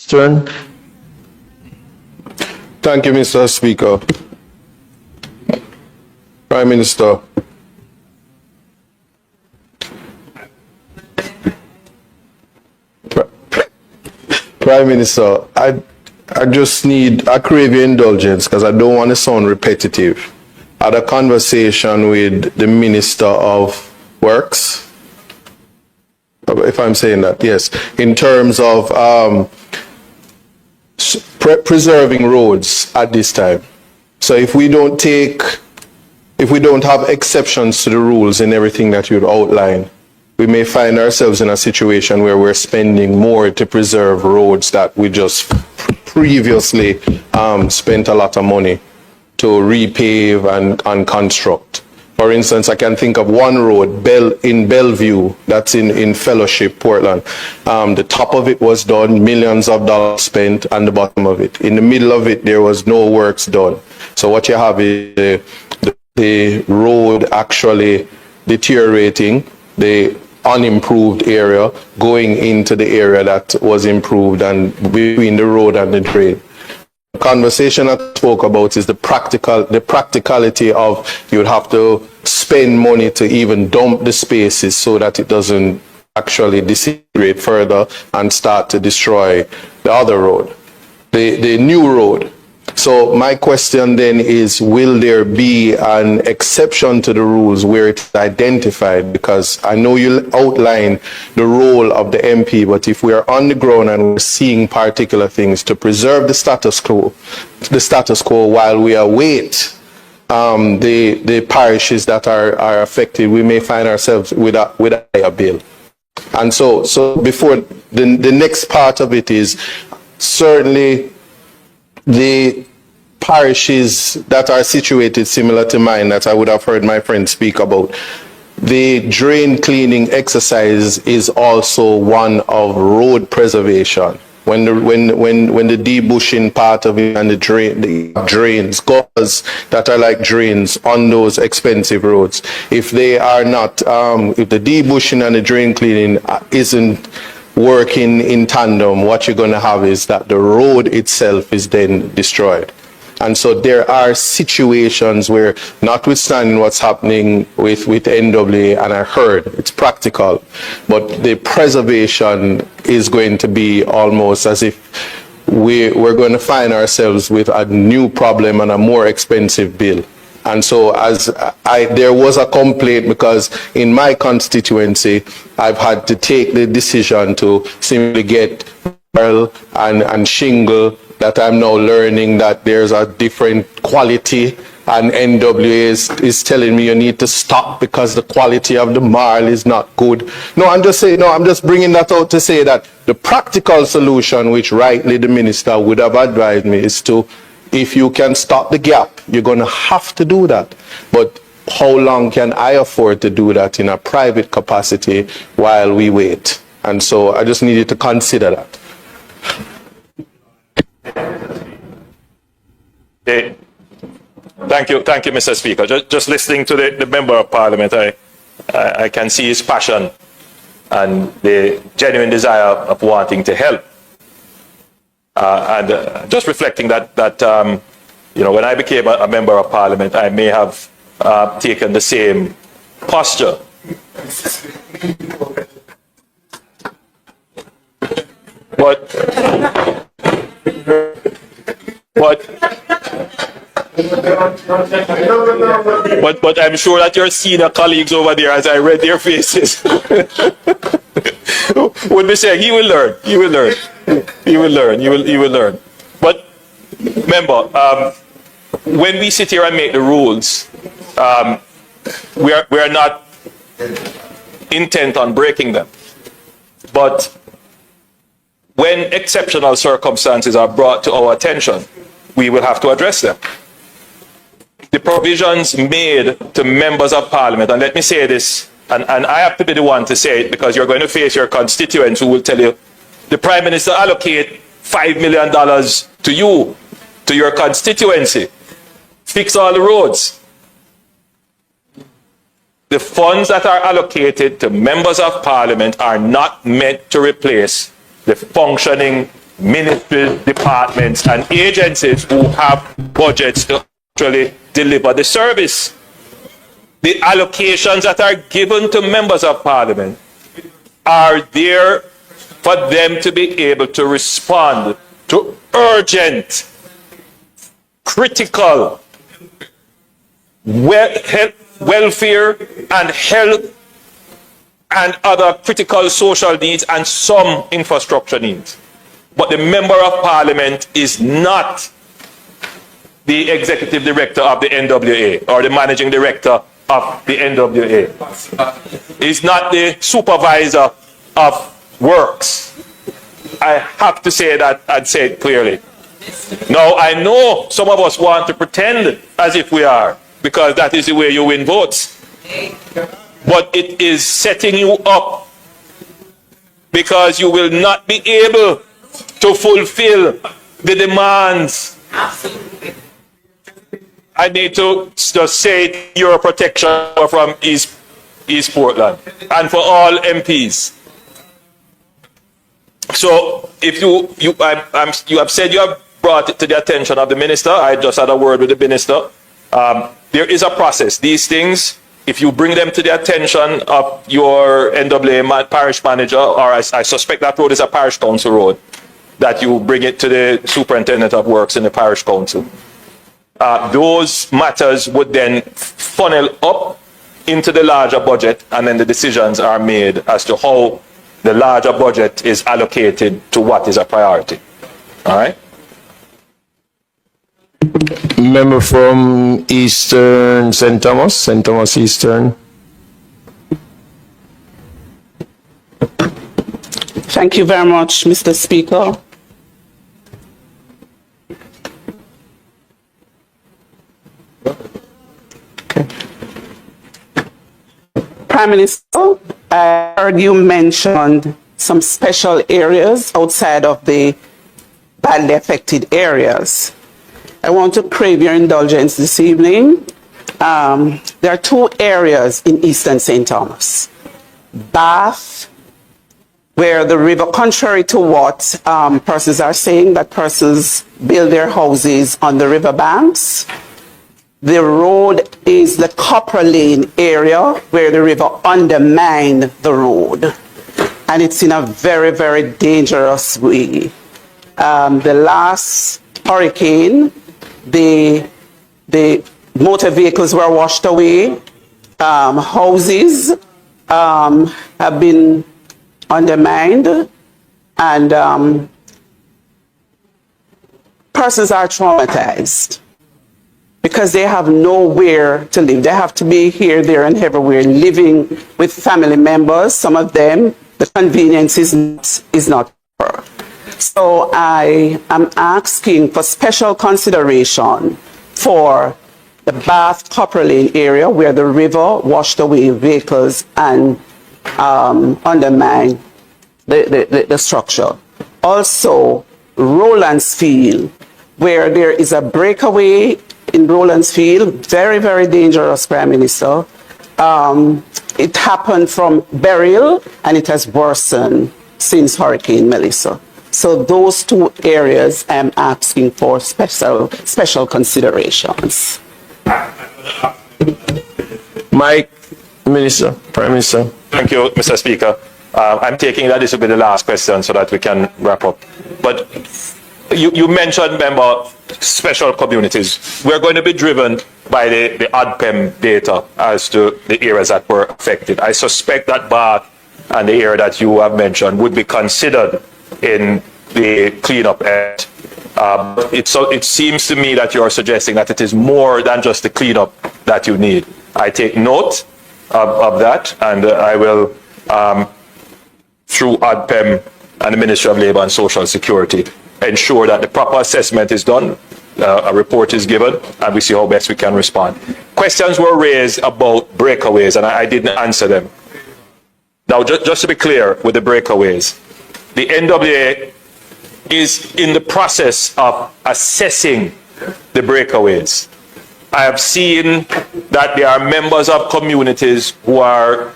Stern. Thank you, Mr. Speaker. Prime Minister. Prime Minister, I crave your indulgence because I don't want to sound repetitive. I had a conversation with the Minister of Works, if I'm saying that, yes, in terms of preserving roads at this time. So if we don't have exceptions to the rules in everything that you'd outline, we may find ourselves in a situation where we're spending more to preserve roads that we just previously spent a lot of money to repave and construct. For instance, I can think of one road in Bellevue, that's in Fellowship, Portland. The top of it was done, millions of dollars spent, and the bottom of it. In the middle of it, there was no works done. So what you have is the road actually deteriorating, the unimproved area going into the area that was improved, and between the road and the drain. The conversation I spoke about is the practicality of you'd have to spend money to even dump the spaces so that it doesn't actually disintegrate further and start to destroy the other road, the new road. So my question then is, will there be an exception to the rules where it's identified? Because I know you outline the role of the MP, but if we are on the ground and we're seeing particular things to preserve the status quo while we await the parishes that are affected, we may find ourselves with a higher bill. And so before the next part of it is certainly the parishes that are situated similar to mine that I would have heard my friend speak about. The drain cleaning exercise is also one of road preservation. When the debushing part of it and the drains, gutters that are like drains on those expensive roads, if they are not, if the debushing and the drain cleaning isn't working in tandem, what you're going to have is that the road itself is then destroyed. And so there are situations where, notwithstanding what's happening with NWA, and I heard it's practical, but the preservation is going to be almost as if we're going to find ourselves with a new problem and a more expensive bill. And so there was a complaint because in my constituency, I've had to take the decision to simply get barrel and shingle, that I'm now learning that there's a different quality, and NWA is telling me you need to stop because the quality of the marl is not good. No, I'm just bringing that out to say that the practical solution, which rightly the minister would have advised me, is to, if you can stop the gap, you're going to have to do that. But how long can I afford to do that in a private capacity while we wait? And so I just needed to consider that. Okay. Thank you, Mr. Speaker. Just listening to the Member of Parliament, I can see his passion and the genuine desire of wanting to help. And just reflecting that you know, when I became a Member of Parliament, I may have taken the same posture. But I'm sure that your senior colleagues over there, as I read their faces, would be saying, he will learn, he will learn, he will learn, he will learn. But remember, when we sit here and make the rules, we are not intent on breaking them. But when exceptional circumstances are brought to our attention, we will have to address them. The provisions made to members of Parliament, and let me say this, and I have to be the one to say it because you're going to face your constituents who will tell you, the Prime Minister allocate $5 million to you, to your constituency. Fix all the roads. The funds that are allocated to members of Parliament are not meant to replace the functioning ministries, departments, and agencies who have budgets to actually deliver the service. The allocations that are given to members of parliament are there for them to be able to respond to urgent, critical welfare and health and other critical social needs and some infrastructure needs. But the member of parliament is not the executive director of the NWA or the managing director of the NWA. He's not the supervisor of works. I have to say that and say it clearly. Now, I know some of us want to pretend as if we are, because that is the way you win votes. But it is setting you up, because you will not be able to fulfill the demands. Absolutely. I need to just say your protection from East Portland and for all MPs. So if you have said you have brought it to the attention of the minister. I just had a word with the minister. There is a process. These things, if you bring them to the attention of your NWA parish manager, or I suspect that road is a parish council road, that you bring it to the superintendent of works in the parish council. Those matters would then funnel up into the larger budget, and then the decisions are made as to how the larger budget is allocated to what is a priority. All right? Member from Eastern St. Thomas Eastern. Thank you very much, Mr. Speaker. Prime Minister, I heard you mentioned some special areas outside of the badly affected areas. I want to crave your indulgence this evening. There are two areas in Eastern St. Thomas. Bath, where the river, contrary to what persons are saying, that persons build their houses on the river banks. The road is the Copper Lane area where the river undermined the road. And it's in a very, very dangerous way. The last hurricane, the motor vehicles were washed away. Houses have been undermined, and persons are traumatized because they have nowhere to live. They have to be here, there, and everywhere, living with family members. Some of them, the convenience is not there. So I am asking for special consideration for the Bath Copper Lane area where the river washed away vehicles and undermined the structure. Also, Rowlandsfield, where there is a breakaway in Rowlandsfield, very, very dangerous, Prime Minister. It happened from Beryl, and it has worsened since Hurricane Melissa. So those two areas I'm asking for special considerations. Mike, Minister, Prime Minister. Thank you, Mr. Speaker. I'm taking that this will be the last question so that we can wrap up. But you mentioned, member, special communities. We're going to be driven by the ADPEM data as to the areas that were affected. I suspect that Bath and the area that you have mentioned would be considered in the cleanup effort. It seems to me that you're suggesting that it is more than just the cleanup that you need. I take note of that, and I will, through ADPEM and the Ministry of Labour and Social Security, ensure that the proper assessment is done, a report is given, and we see how best we can respond. Questions were raised about breakaways, and I didn't answer them. Now, just to be clear with the breakaways, the NWA is in the process of assessing the breakaways. I have seen that there are members of communities who are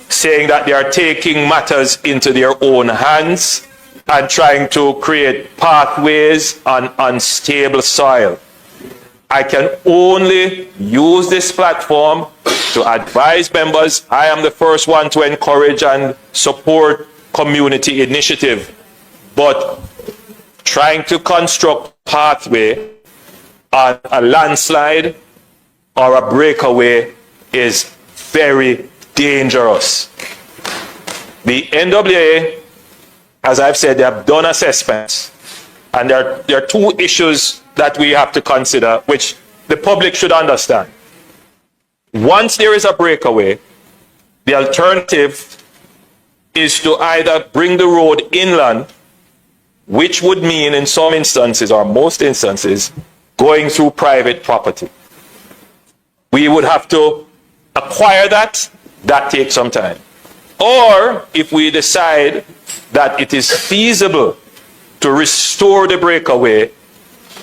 saying that they are taking matters into their own hands and trying to create pathways on unstable soil. I can only use this platform to advise members. I am the first one to encourage and support community initiative, but trying to construct pathway on a landslide or a breakaway is very dangerous. The NWA, as I've said, they have done assessments, and there are two issues that we have to consider, which the public should understand. Once there is a breakaway, the alternative is to either bring the road inland, which would mean in some instances, or most instances, going through private property. We would have to acquire that. That takes some time. Or if we decide that it is feasible to restore the breakaway,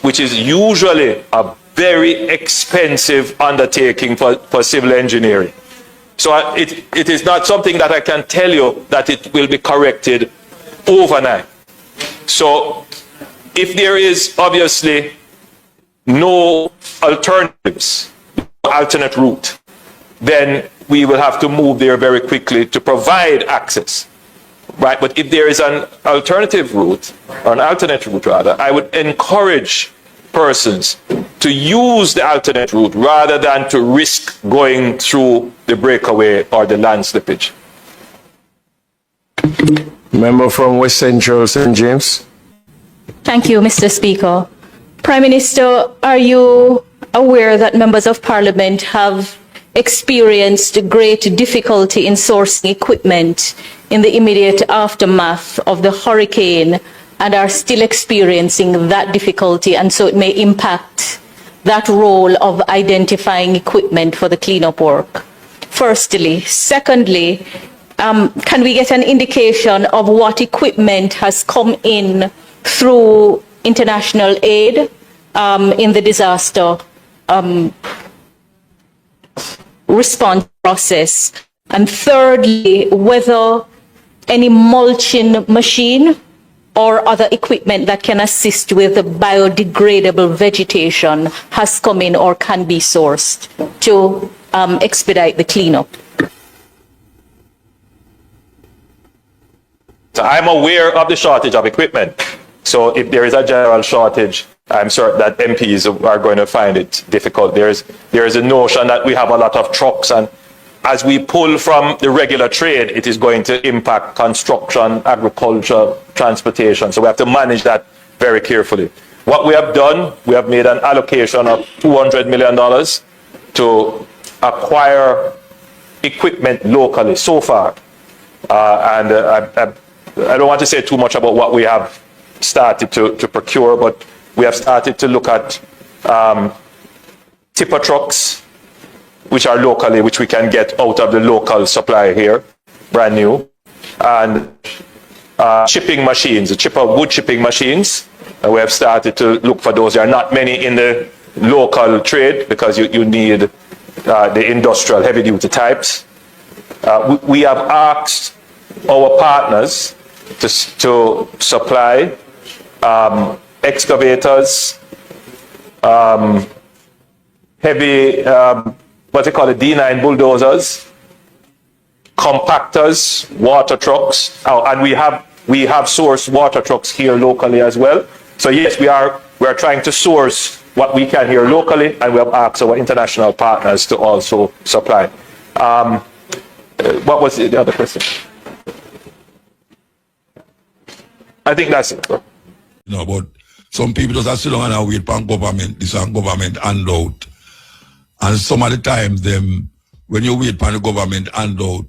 which is usually a very expensive undertaking for civil engineering. So it is not something that I can tell you that it will be corrected overnight. So if there is obviously no alternatives, alternate route, then we will have to move there very quickly to provide access. Right, but if there is an alternative route, or an alternate route rather, I would encourage persons to use the alternate route rather than to risk going through the breakaway or the land slippage. Member from West Central, St. James. Thank you, Mr. Speaker. Prime Minister, are you aware that members of Parliament have experienced great difficulty in sourcing equipment in the immediate aftermath of the hurricane and are still experiencing that difficulty, and so it may impact that role of identifying equipment for the cleanup work? Firstly. Secondly, can we get an indication of what equipment has come in through international aid in the disaster response process? And thirdly, whether any mulching machine or other equipment that can assist with the biodegradable vegetation has come in or can be sourced to expedite the cleanup. So I'm aware of the shortage of equipment. So if there is a general shortage, I'm certain that MPs are going to find it difficult. There is a notion that we have a lot of trucks, and as we pull from the regular trade, it is going to impact construction, agriculture, transportation. So we have to manage that very carefully. What we have done, we have made an allocation of $200 million to acquire equipment locally so far. I don't want to say too much about what we have started to procure, but we have started to look at tipper trucks, which are locally, which we can get out of the local supply here, brand new, and chipping machines, wood chipping machines. And we have started to look for those. There are not many in the local trade because you need the industrial heavy-duty types. We have asked our partners to supply excavators, heavy, what they call it, D9 bulldozers, compactors, water trucks, and we have sourced water trucks here locally as well. So yes, we are trying to source what we can here locally, and we have asked our international partners to also supply. What was the other question? I think that's it. But some people just have to sit down and wait for government, this and government handout. And some of the times, when you wait for the government handout,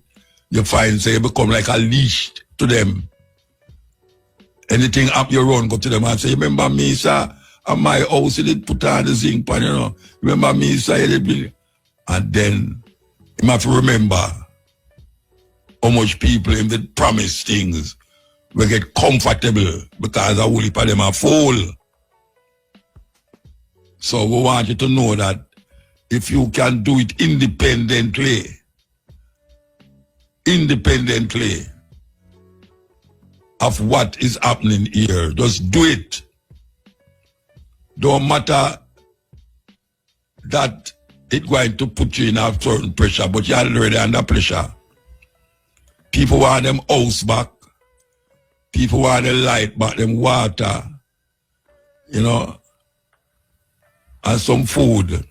you find, say, you become like a leash to them. Anything up your run, go to them and say, remember me, sir, at my house, you did put on the zinc pan, Remember me, sir, you did. And then, you have to remember how much people him did promise things. We get comfortable because a whole heap of them are full. So we want you to know that if you can do it independently, of what is happening here. Just do it. Don't matter that it's going to put you in a certain pressure, but you're already under pressure. People want them house back. People want the light back, them water, you know, and some food.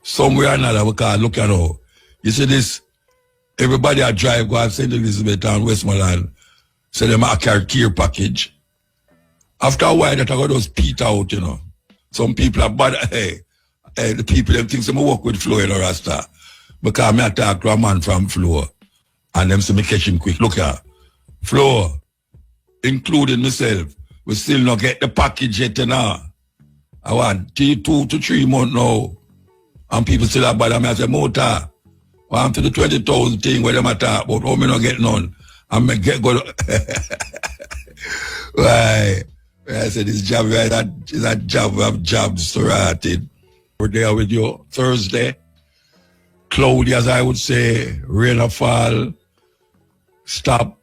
Somewhere or another, we can't look at all. You see this, everybody I drive, go to St. Elizabeth and Westmoreland, say them a carry care package. After a while, that I got those peter out, you know. Some people are bad, the people, them think they work with Flo in Rasta. Because I talk to a man from Flo, and them say me catch him quick. Look here, Flo, including myself, we still not get the package yet now. I want 2 to 3 months now. And people still have bad. I say, Mota, want to the 20,000 thing where them a talk about, how me not get none. And me get go. Why? I said, this job, is a job of jobs started. We're there with you Thursday. Cloudy, as I would say, rain a fall, stop,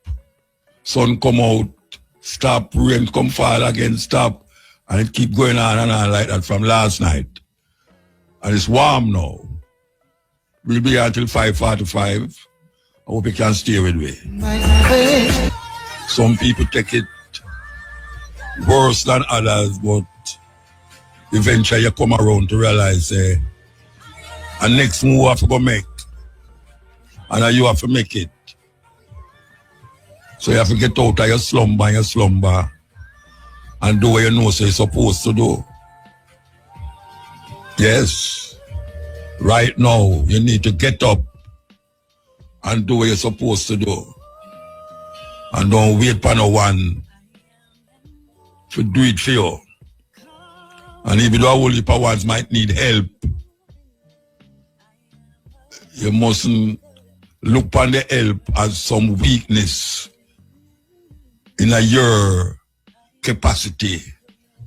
sun come out, stop, rain come fall again, stop, and it keep going on and on like that from last night. And it's warm now. We'll be here until 5:45. I hope you can stay with me. Some people take it worse than others, but eventually you come around to realize, and next move you have to go make. And you have to make it. So you have to get out of your slumber and do what you know so you're supposed to do. Yes. Right now, you need to get up and do what you're supposed to do. And don't wait for no one to do it for you. And even though a whole heap of ones might need help, you mustn't look upon the help as some weakness in your capacity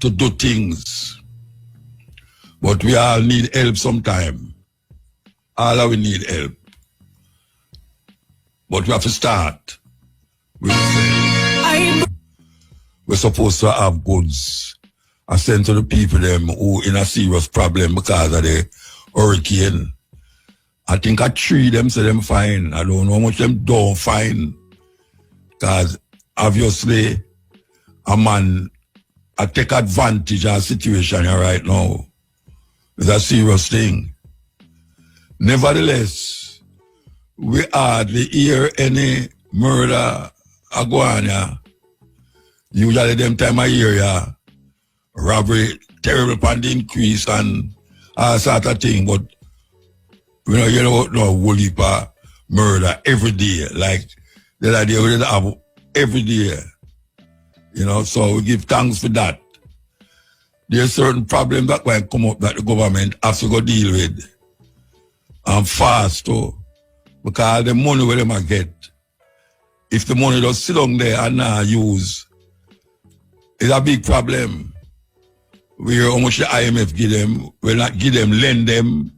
to do things. But we all need help sometime. All of we need help. But we have to start with we're supposed to have goods and send to the people them who in a serious problem because of the hurricane. I think I 3 them say them fine. I don't know how much them don't fine. Because obviously a man I take advantage of the situation here right now. It's a serious thing. Nevertheless, we hardly hear any murder go on here. Usually them time of year, yeah, robbery, terrible upon the increase and all sort of thing, but you know, whole heap of murder every day. Like the idea we have every day. You know, so we give thanks for that. There's certain problems that will come up that the government has to go deal with. And fast too. Because the money where them get, if the money just sit down there and not use, it's a big problem. We hear how much the IMF give them, we not give them, lend them.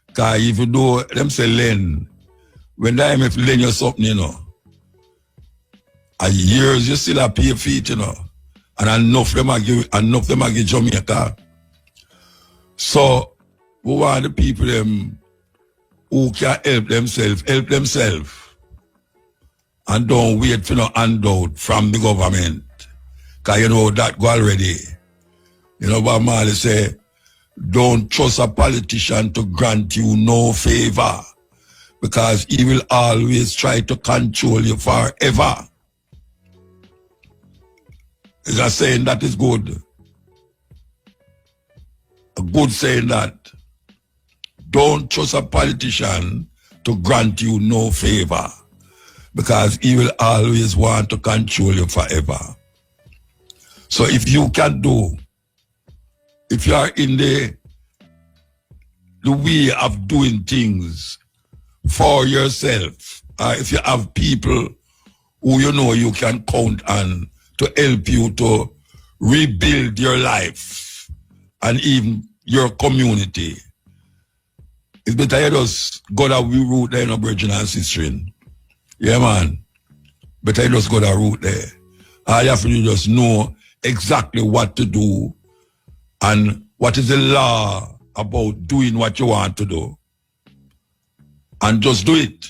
Because if you do, them say lend. When the IMF lend you something, you know, a years you still have pay for it, you know. And enough them are give Jamaica. So we want the people them who can help themselves. And don't wait for no handout from the government. Because you know that go already. You know what Marley say? Don't trust a politician to grant you no favor. Because he will always try to control you forever. Is a saying that is good. A good saying that. Don't trust a politician to grant you no favor. Because he will always want to control you forever. So if you can do, if you are in the way of doing things for yourself, if you have people who you know you can count on to help you to rebuild your life and even your community, it's better you just go that we root there in Aboriginal ancestry. Yeah, man. better you just go that route there. All you have to do is just know exactly what to do and what is the law about doing what you want to do. And just do it.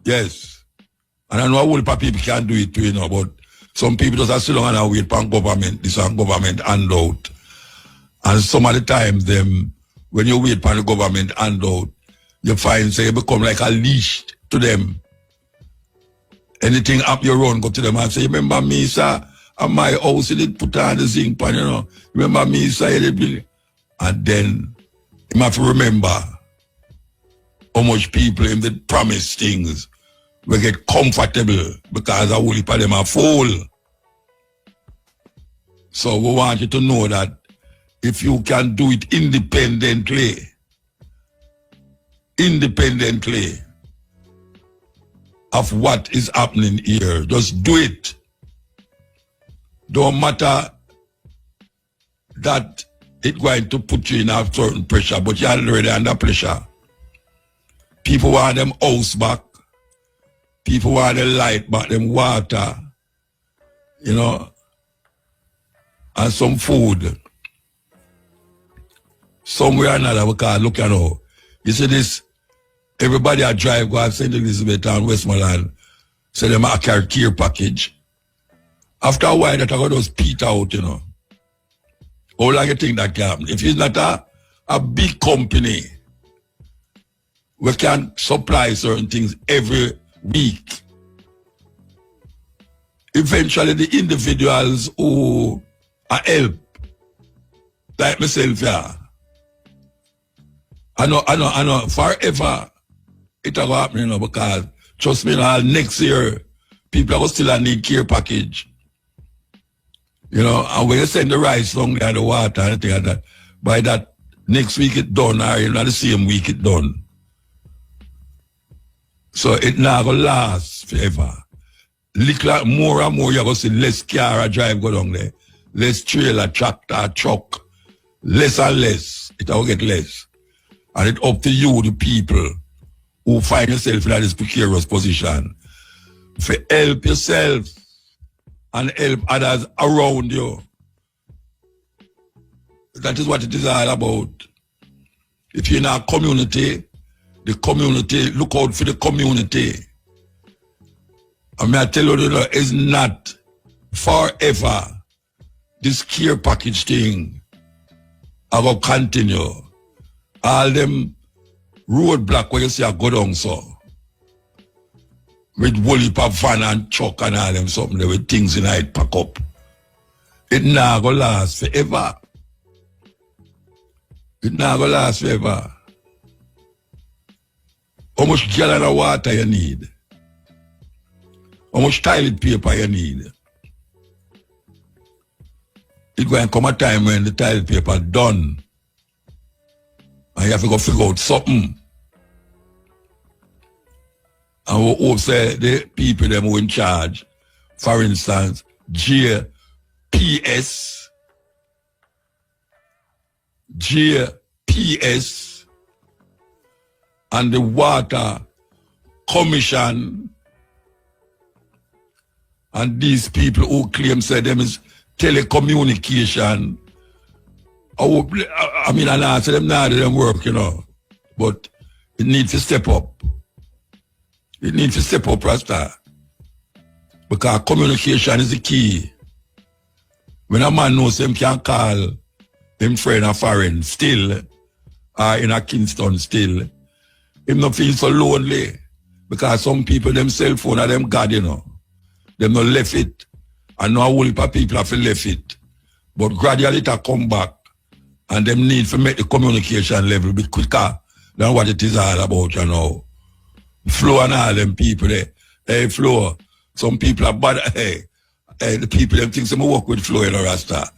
Yes. And I know a whole lot of people can't do it too, you know, but some people just are still on and wait for government, this and government handout. And some of the times them, when you wait for the government handout, you find say you become like a leash to them. Anything up your own, go to them and say, remember me, sir, at my house, you did put on the zinc pan, you know. Remember me, sir, you did build. And then you have to remember how much people in the promise things will get comfortable because a whole heap of them are full. So we want you to know that if you can do it independently, of what is happening here, just do it. Don't matter that it's going to put you in a certain pressure, but you're already under pressure. People want them house back. People want the light back, them water, you know, and some food. Somewhere or another, we can't look at all. You see this, everybody I drive go to St. Elizabeth and Westmoreland, say them a carry care package. After a while, that I got those peter out, you know. How long you think that can happen? If it's not a big company, we can supply certain things every week. Eventually, the individuals who are help, like myself, yeah. I know, forever it will happen, you know, because trust me, next year, people are still need care package. You know, and when you send the rice down there, the water and things like that, by that next week it done, or you know, the same week it done. So it not gonna last forever. Little more and more you're gonna see less car drive go down there, less trailer, tractor, truck, less and less. It will get less. And it's up to you, the people who find yourself in this precarious position, to help yourself and help others around you. That is what it is all about. If you're in a community, the community, look out for the community. I mean, I tell you, it's not forever. This care package thing, I will continue. All them roadblock where you see a go down so. With whole heap of van and truck and all them something there with things in it pack up. It not gonna last forever. It not gonna last forever. How much gallon of water you need? How much toilet paper you need? It's going to come a time when the toilet paper done. And you have to go figure out something. And we hope say the people them who in charge, for instance, GPS, and the Water Commission, and these people who claim say them is telecommunication. I mean, I say them now, they don't work, you know. But it needs to step up. It needs to step up, Rasta. Because communication is the key. When a man knows him can call him friend or foreign still, or in a Kingston still, him not feel so lonely. Because some people, them cell phone are them God, you know. Them not left it. And now a whole heap of people have left it. But gradually it come back. And them need to make the communication level a bit quicker than what it is all about, you know. Flo and all them people there. Hey, Flo, some people are bad. Hey, the people them think I work with Flo in a Rasta.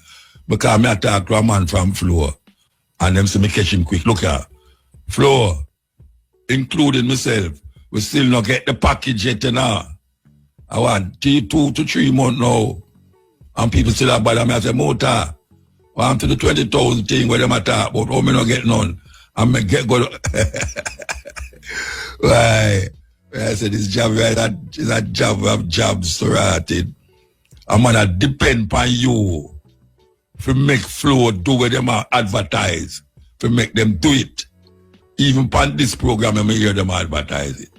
Because I talk to a man from Flo. And them say me catch him quick. Look here. Flo, including myself, we still not get the package yet now. I want 2 to 3 months now. And people still have bad. I say, Mota, I'm to the 20,000 thing where them talk about, oh, me not get none. And me get good. Why? I said this job is a job of jobs started. I'm gonna depend on you to make flow do what them advertise, to make them do it. Even on this program, I may hear them advertise it.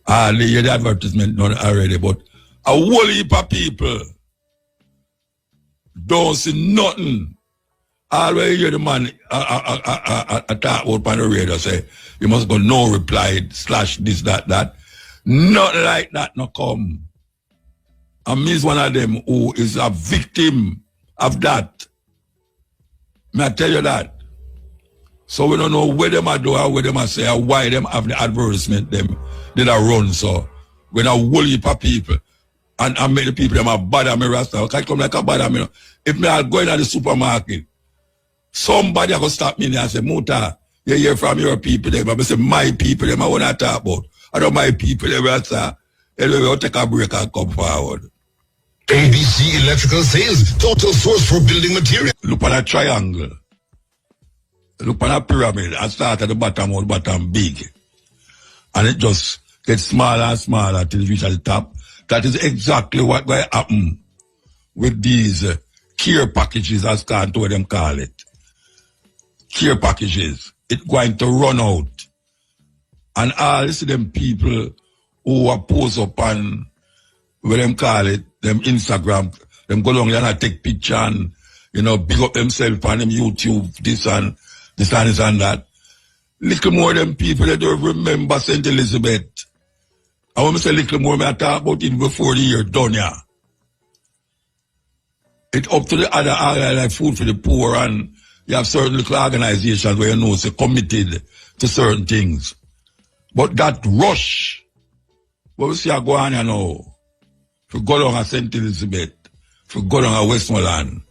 They hear the advertisement not already, but a whole heap of people don't see nothing. Always hear the man talk about on the radio say, you must go no reply, / this, that. Nothing like that no come. And me is one of them who is a victim of that. May I tell you that? So we don't know where them are do or where them are say or why them have the advertisement them did a run so. When a whole heap of people and make the people them a bother me rasta. Can come like a bother me. If me are going to the supermarket, somebody are gonna stop me and say, Muta, you hear from your people them. I say my people them I wanna talk about. I don't my people them rasta. Anyway, we'll take a break and come forward. ABC Electrical Sales, total source for building material. Look at a triangle. Look at a pyramid. I start at the bottom big. And it just gets smaller and smaller till it reaches the top. That is exactly what will happen with these care packages, as what them call it. Care packages. It's going to run out. And all this them people who are post up on what them call it, them Instagram, them go along and take picture and, big up themselves on them YouTube, this and that. Little more them people that don't remember St. Elizabeth. I want to say little more, I talk about it before the year done, yeah. It's up to the other area like Food for the Poor, and you have certain little organizations where they're committed to certain things. But that rush, what we see are going on now, for go down at St. Elizabeth, for go down at Westmoreland,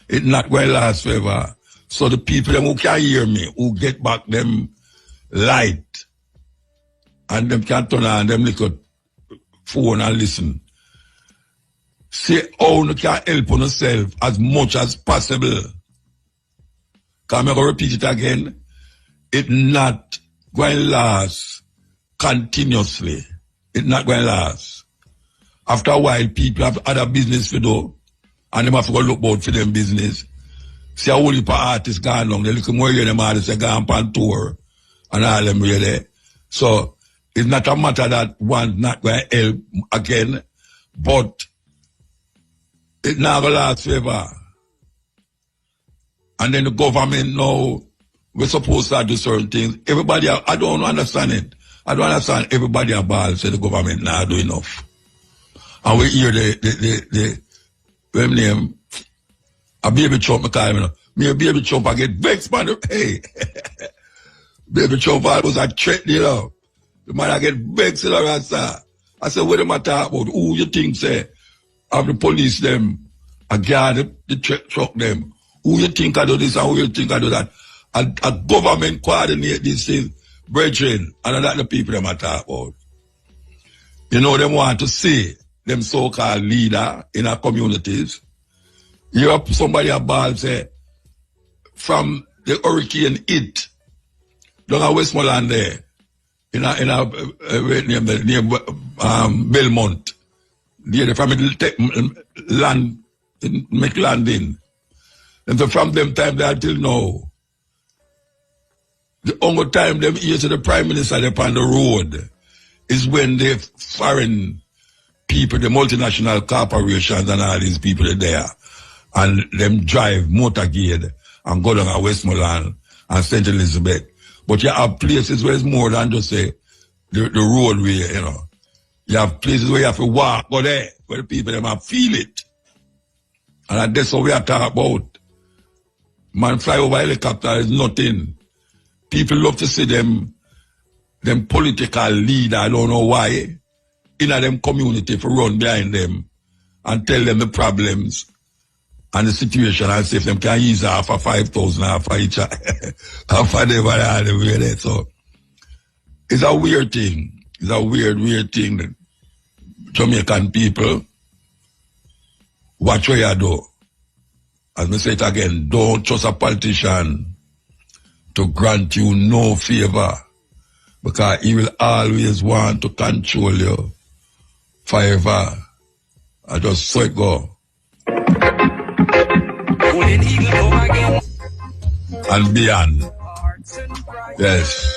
it's not going to last forever. So the people who can hear me, who get back them light, and them can turn on them little phone and listen. Say how you can help on yourself as much as possible. Can I repeat it again? It's not going to last continuously. It's not going to last. After a while, people have other business to do, and they have to go look out for them business. See a whole heap of artists gone along, they look more of them artists, they gone on tour, and all them really. So, it's not a matter that one's not going to help again, but it's not going to last forever. And then the government now, we're supposed to do certain things. Everybody, I don't understand it. I don't understand everybody about say the government now do enough. And we hear name, a baby Trump, me a baby Trump, I get vexed, man. Hey, baby Trump was a threat, The man I get vexed, I said, what am I talking about? Who you think, say, have the police them, a guard the truck them? Who you think I do this and who you think I do that? A government coordinate these things, brethren, and that's the people them I talk about. Them want to see them so-called leader in our communities. You have somebody about say, from the hurricane hit, down at Westmoreland there, near Belmont, the from land in McLandin. And so from them time there till now, the only time them hear to the Prime Minister upon the road is when the foreign people, the multinational corporations and all these people are there, and them drive motorcade and go down to Westmoreland and St. Elizabeth. But you have places where it's more than just say the roadway, You have places where you have to walk, go there, where the people them have feel it. And that's what we are talking about. Man fly over helicopter is nothing. People love to see them political leader, I don't know why, in them community for run behind them and tell them the problems and the situation and see if them can use half of 5,000 half of each half of them. So it's a weird thing. It's a weird thing that Jamaican people watch what you do. As I say it again, don't trust a politician to grant you no favor. because he will always want to control you forever. I just saw it go. And beyond. Yes.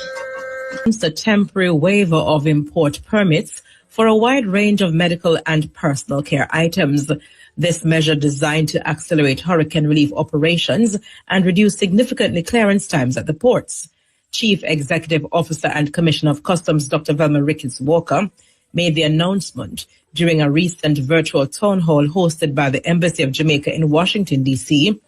A temporary waiver of import permits for a wide range of medical and personal care items. This measure designed to accelerate hurricane relief operations and reduce significantly clearance times at the ports. Chief Executive Officer and Commissioner of Customs Dr. Velma Ricketts-Walker made the announcement during a recent virtual town hall hosted by the Embassy of Jamaica in Washington, D.C.,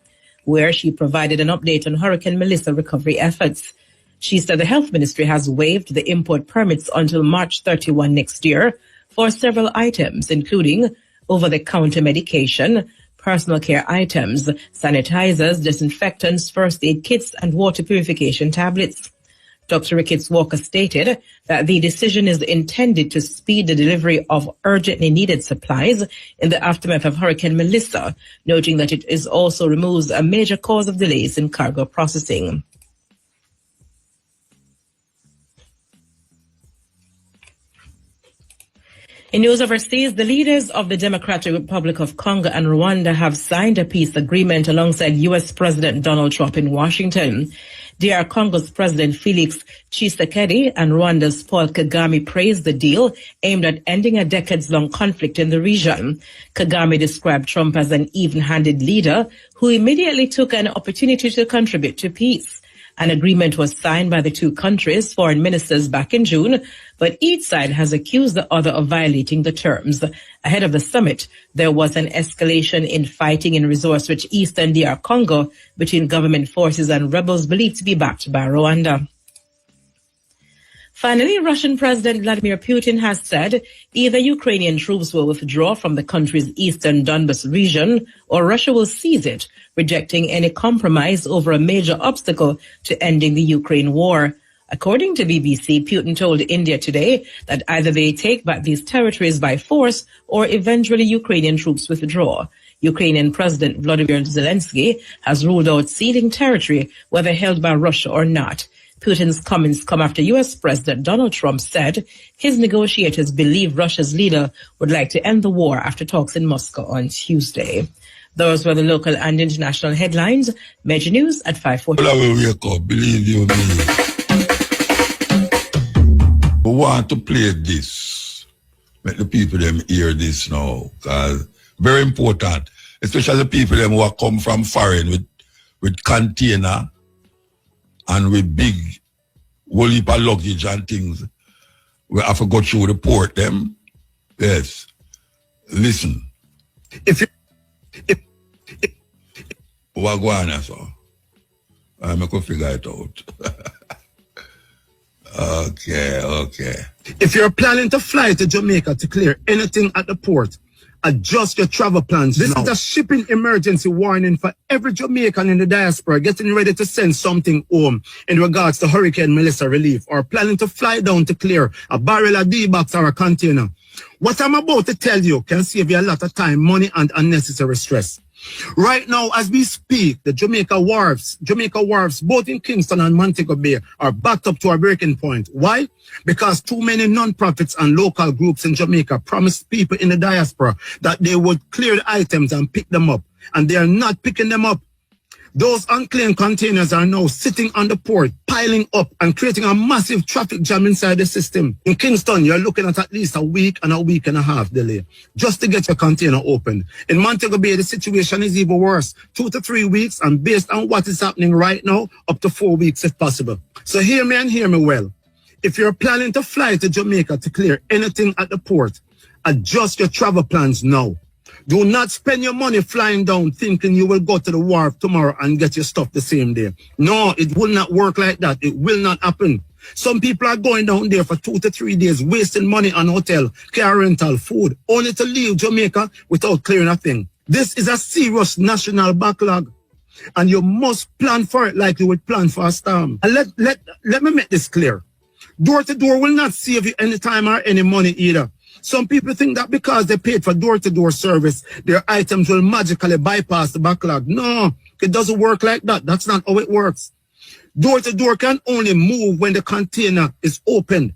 where she provided an update on Hurricane Melissa recovery efforts. She said the Health Ministry has waived the import permits until March 31 next year for several items, including over-the-counter medication, personal care items, sanitizers, disinfectants, first aid kits, and water purification tablets. Dr. Ricketts-Walker stated that the decision is intended to speed the delivery of urgently needed supplies in the aftermath of Hurricane Melissa, noting that it also removes a major cause of delays in cargo processing. In news overseas, the leaders of the Democratic Republic of Congo and Rwanda have signed a peace agreement alongside U.S. President Donald Trump in Washington. DR Congo's President Felix Tshisekedi and Rwanda's Paul Kagame praised the deal aimed at ending a decades-long conflict in the region. Kagame described Trump as an even-handed leader who immediately took an opportunity to contribute to peace. An agreement was signed by the two countries' foreign ministers back in June, but each side has accused the other of violating the terms. Ahead of the summit, there was an escalation in fighting in resource-rich eastern DR Congo between government forces and rebels believed to be backed by Rwanda. Finally, Russian President Vladimir Putin has said either Ukrainian troops will withdraw from the country's eastern Donbas region or Russia will seize it, rejecting any compromise over a major obstacle to ending the Ukraine war. According to BBC, Putin told India today that either they take back these territories by force or eventually Ukrainian troops withdraw. Ukrainian President Volodymyr Zelensky has ruled out ceding territory, whether held by Russia or not. Putin's comments come after U.S. President Donald Trump said his negotiators believe Russia's leader would like to end the war after talks in Moscow on Tuesday. Those were the local and international headlines. Major news at 5:40. I will wake up, believe you me. We want to play this. Let the people them hear this now, because very important, especially the people them who are come from foreign with container and with big whole heap of luggage and things. We have to go through the port them. Yes. Listen. What go on, so? I could figure it out. Okay. If you're planning to fly to Jamaica to clear anything at the port, adjust your travel plans. This is a shipping emergency warning for every Jamaican in the diaspora getting ready to send something home in regards to Hurricane Melissa relief or planning to fly down to clear a barrel, a D-box, or a container. What I'm about to tell you can save you a lot of time, money, and unnecessary stress. Right now, as we speak, the Jamaica wharves, both in Kingston and Montego Bay, are backed up to a breaking point. Why? Because too many non-profits and local groups in Jamaica promised people in the diaspora that they would clear the items and pick them up, and they are not picking them up. Those unclaimed containers are now sitting on the port, piling up and creating a massive traffic jam inside the system. In Kingston, you're looking at least a week and a half delay just to get your container opened. In Montego Bay, the situation is even worse, 2 to 3 weeks, and based on what is happening right now, up to 4 weeks if possible. So hear me and hear me well. If you're planning to fly to Jamaica to clear anything at the port, adjust your travel plans now. Do not spend your money flying down thinking you will go to the wharf tomorrow and get your stuff the same day. No, it will not work like that. It will not happen. Some people are going down there for 2 to 3 days, wasting money on hotel, car rental, food, only to leave Jamaica without clearing a thing. This is a serious national backlog, and you must plan for it like you would plan for a storm. And let me make this clear. Door-to-door will not save you any time or any money either. Some people think that because they paid for door-to-door service, their items will magically bypass the backlog. No, it doesn't work like that. That's not how it works. Door to door can only move when the container is opened.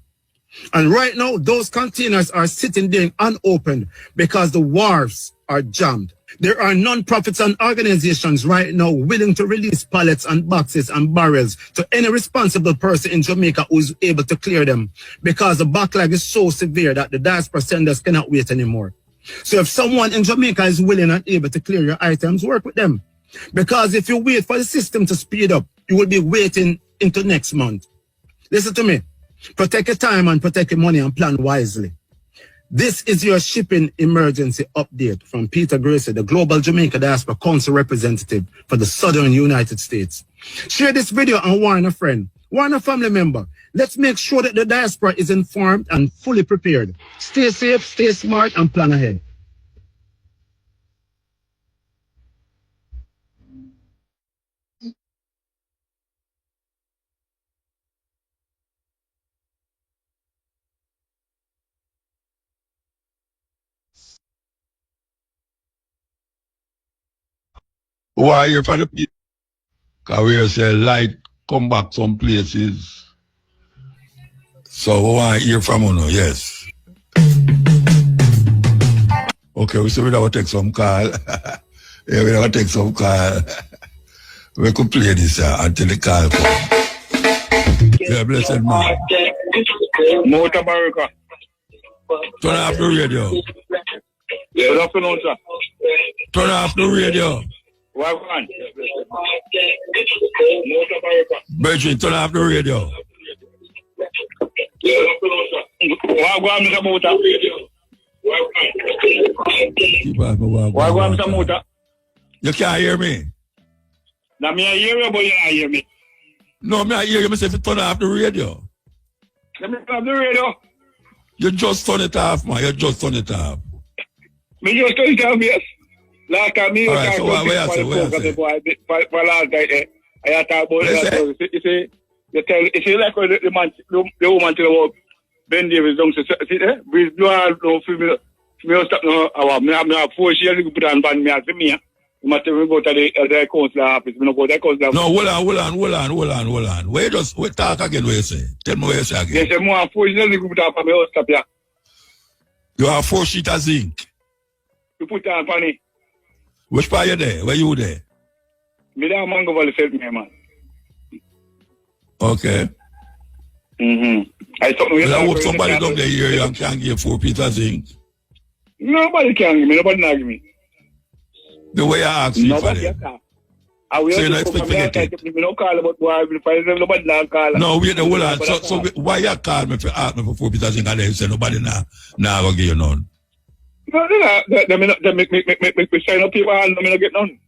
And right now, those containers are sitting there unopened because the wharves are jammed. There are non-profits and organizations right now willing to release pallets and boxes and barrels to any responsible person in Jamaica who is able to clear them, because the backlog is so severe that the diaspora senders cannot wait anymore. So if someone in Jamaica is willing and able to clear your items, work with them. Because if you wait for the system to speed up, you will be waiting into next month. Listen to me. Protect your time and protect your money and plan wisely. This is your shipping emergency update from Peter Gracie, the Global Jamaica Diaspora Council representative for the Southern United States. Share this video and warn a friend, warn a family member. Let's make sure that the diaspora is informed and fully prepared. Stay safe, stay smart, and plan ahead. Why you for the people? Because we say light come back some places. So we want to hear from you, yes. Okay, we say we don't take some call. Yeah, we don't take some call. We could play this until the call comes. Yeah, blessed man. Mutabruka. Turn off the radio. Good afternoon, sir. Turn off the radio. Wagwan. Virgin, turn off the radio. Wagwan, Mr. Muta. Wagwan, Mr. Muta. You can't hear me. Now, me I hear you, but you don't hear me. No, me I hear you. Me say if you turn off the radio. Let me turn off the radio. You just turn it off, man. You just turn it off. Me just turn it off, yes. Last time me all right, so what you say? For last night, I talk about it. You see, like the woman tell about Ben Davis don't say, we don't know for me stop no, me have 4 years to put on ban me as me. You must go to the council office. Me no go to the council office. No, hold on. Wait, talk again what you say. Tell me what you say again. Yes, I have 4 years to put on me stop here. You have 4 sheets of zinc. You put on funny. Which part you there? Where you there? Me there Mango Valley said me, man. Okay. I hope somebody down there here you can give 4 pieces of zinc. Nobody can give me. Nobody can give me. The way I ask you for them. So you don't expect to get it. No, wait, hold on. So why you call me for ask me for 4 pieces of zinc and then you say nobody now will give you none? No, they make sign up paper and I get none.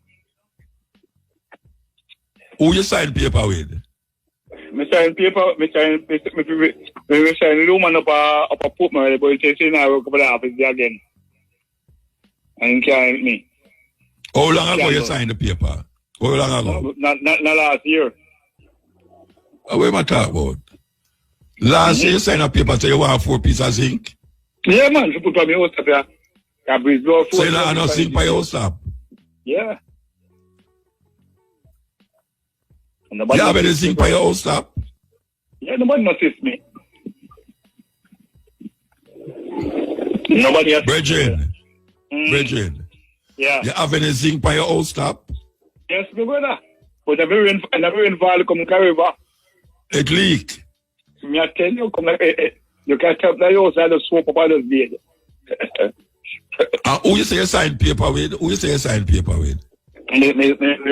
Who you sign paper with? Me sign paper, me sign the woman up a put my but it say now I go to the office there again. And you can't help me. How long ago you signed the paper? How long ago? Not last year. What am I talking about? Last year you signed a paper so you want 4 pieces of zinc? Yeah, man, you put on my house up here. So you don't have no zinc by your stop? Yeah. You have any zinc by your house stop? Yeah, nobody noticed me. Nobody has. Bridget. Yeah. You have any zinc by your house stop? Yes, my brother. But I never involved come carry over. It leak. Me I tell you, come like you can't help that you outside the soap up on the bed. Who you say you signed paper with? Who you say you signed paper with? Me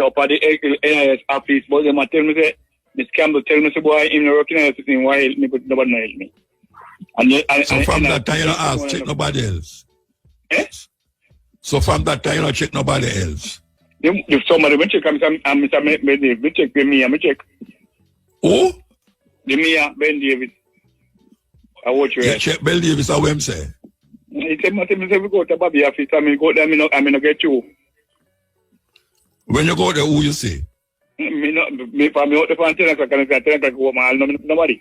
up at the NIS office, but they tell me say, Miss Campbell tell me say, boy, I'm not working at anything, why help me, but nobody help me. So from that time you don't ask, check nobody else? Eh? So from that time you don't check nobody else? If somebody will check, I'm check me check. Who? The Mia, Ben Davis. I watch you. You check Ben Davis, how him say? He said, we go to Bobby office, I mean, go there, I mean, get you. When you go there, who you see? Me from out the front, 10 o'clock, and 10 o'clock, nobody.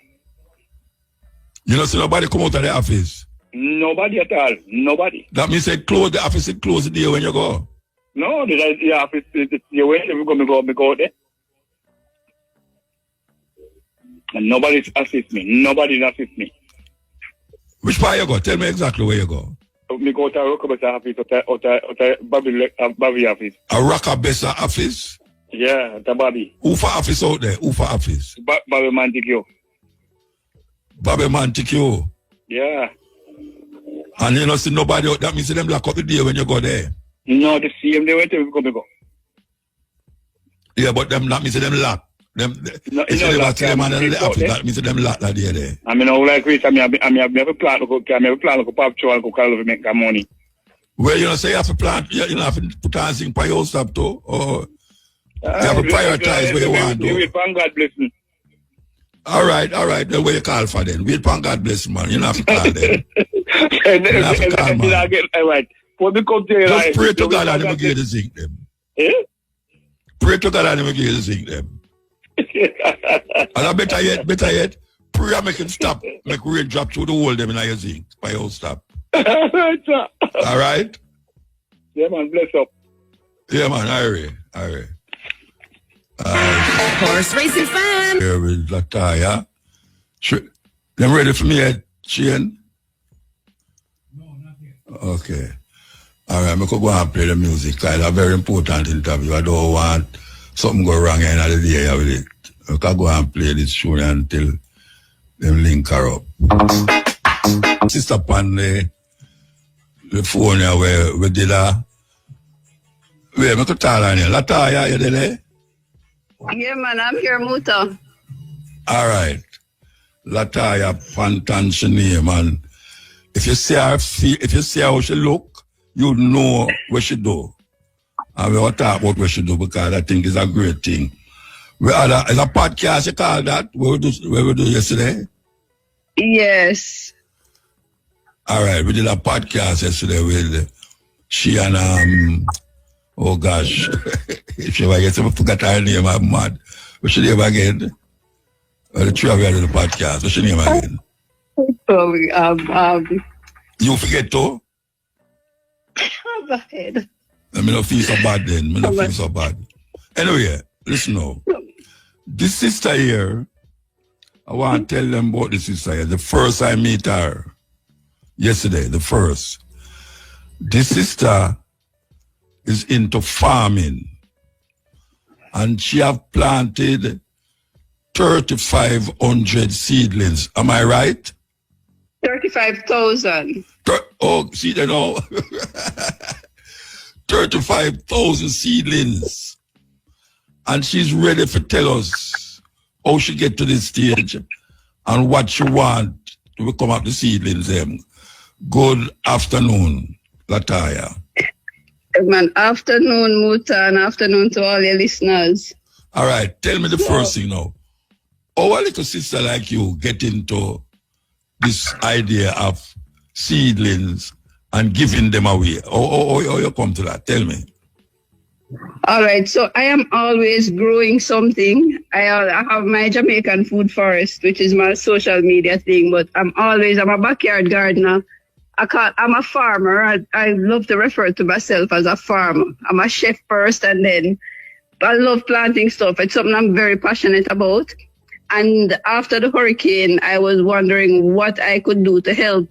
You don't see nobody come out of the office? Nobody at all. Nobody. That means they close the office, it close the day when you go? No, the office, the way we go there. And nobody assist me. Nobody assist me. Which part you go? Tell me exactly where you go. Me go to a Rockabessa office, or Bobby office. A Rockabessa office? Yeah, the Bobby. Who for office out there? Who for office? Bobby Manticchio. Bobby Manticchio. Yeah. And you don't see nobody out. That means them lock up the day when you go there. No, the same day when we go. Yeah, but them that means them lock. Them No, if no, they lock, to them and yeah, the office, that means them lock that day there. I mean, I like this. I have a plan to go pop show and go call to make that money. Well, you know, say you have to plant, you know, have to put on thing for your stuff too, or you have to prioritize where you want to. Wait, God bless me. All right, then where you call for then? Wait for God bless you, man. You don't have to call then. You have to call, man. Right. For the come to Just pray to God and He will give you the zinc them. Eh? Pray to God and He will give you the zinc them. And I better yet, pray and make it stop. Make rain drop through the hole them in your zinc. My whole stop. Right, sir. All right? Yeah, man, bless up. Yeah, man, all right. Horse racing fan. Here with Lataya. Them ready for me yet, Shane? No, not yet. Okay. All right, I could go and play the music. It's a very important interview. I don't want something go wrong in the day with it. I can go and play this tune until them link her up. Sister Pan the phone here where we did a where I could tell her here. Lataya, you there? Yeah, man, I'm here, Muta. All right. Lataya Pantan Shania, man. If you see her if you see how she look, you know what she do. And we will talk about what she do because I think it's a great thing. It's a podcast, you call that? What we do yesterday? Yes. All right, we did a podcast yesterday with she and oh gosh, if you I forgot her name, I'm mad. What's your name again? The three of you did the podcast. What's your name again? You forget too? Go ahead. I mean, I feel so bad then. I feel so bad. Anyway, listen now. This sister here, I want to tell them about this sister here. The first I meet her, yesterday, the first. This sister is into farming. And she have planted 3,500 seedlings. Am I right? 35,000. Oh, see, you know. 35,000 seedlings. And she's ready to tell us how she get to this stage and what she want to become up the seedlings. Good afternoon, Lataya. Man, afternoon, Muta, and afternoon to all your listeners. All right, tell me the first thing now. How a little sister like you get into this idea of seedlings and giving them away? How you come to that? Tell me. All right, so I am always growing something. I have my Jamaican food forest, which is my social media thing, but I'm a backyard gardener. I'm a farmer. I love to refer to myself as a farmer. I'm a chef first, and then I love planting stuff. It's something I'm very passionate about. And after the hurricane, I was wondering what I could do to help,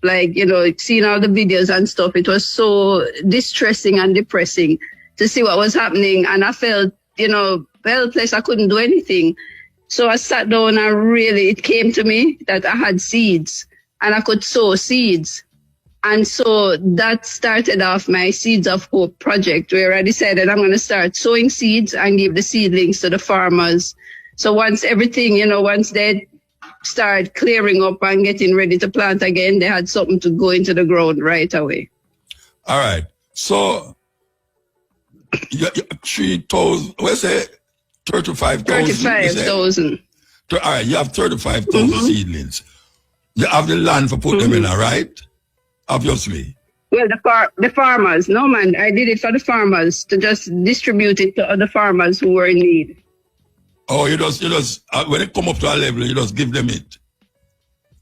seeing all the videos and stuff. It was so distressing and depressing to see what was happening. And I felt, helpless. I couldn't do anything. So I sat down and it came to me that I had seeds and I could sow seeds. And so that started off my Seeds of Hope project, where I decided I'm going to start sowing seeds and give the seedlings to the farmers. So once once they start clearing up and getting ready to plant again, they had something to go into the ground right away. All right. So, 3,000, what's it? 35,000? 35,000. All right, you have 35,000 seedlings. You have the land for put them in, all right? Obviously. Well, the farmers. No, man, I did it for the farmers to just distribute it to other farmers who were in need. Oh, you just when it come up to a level, you just give them it?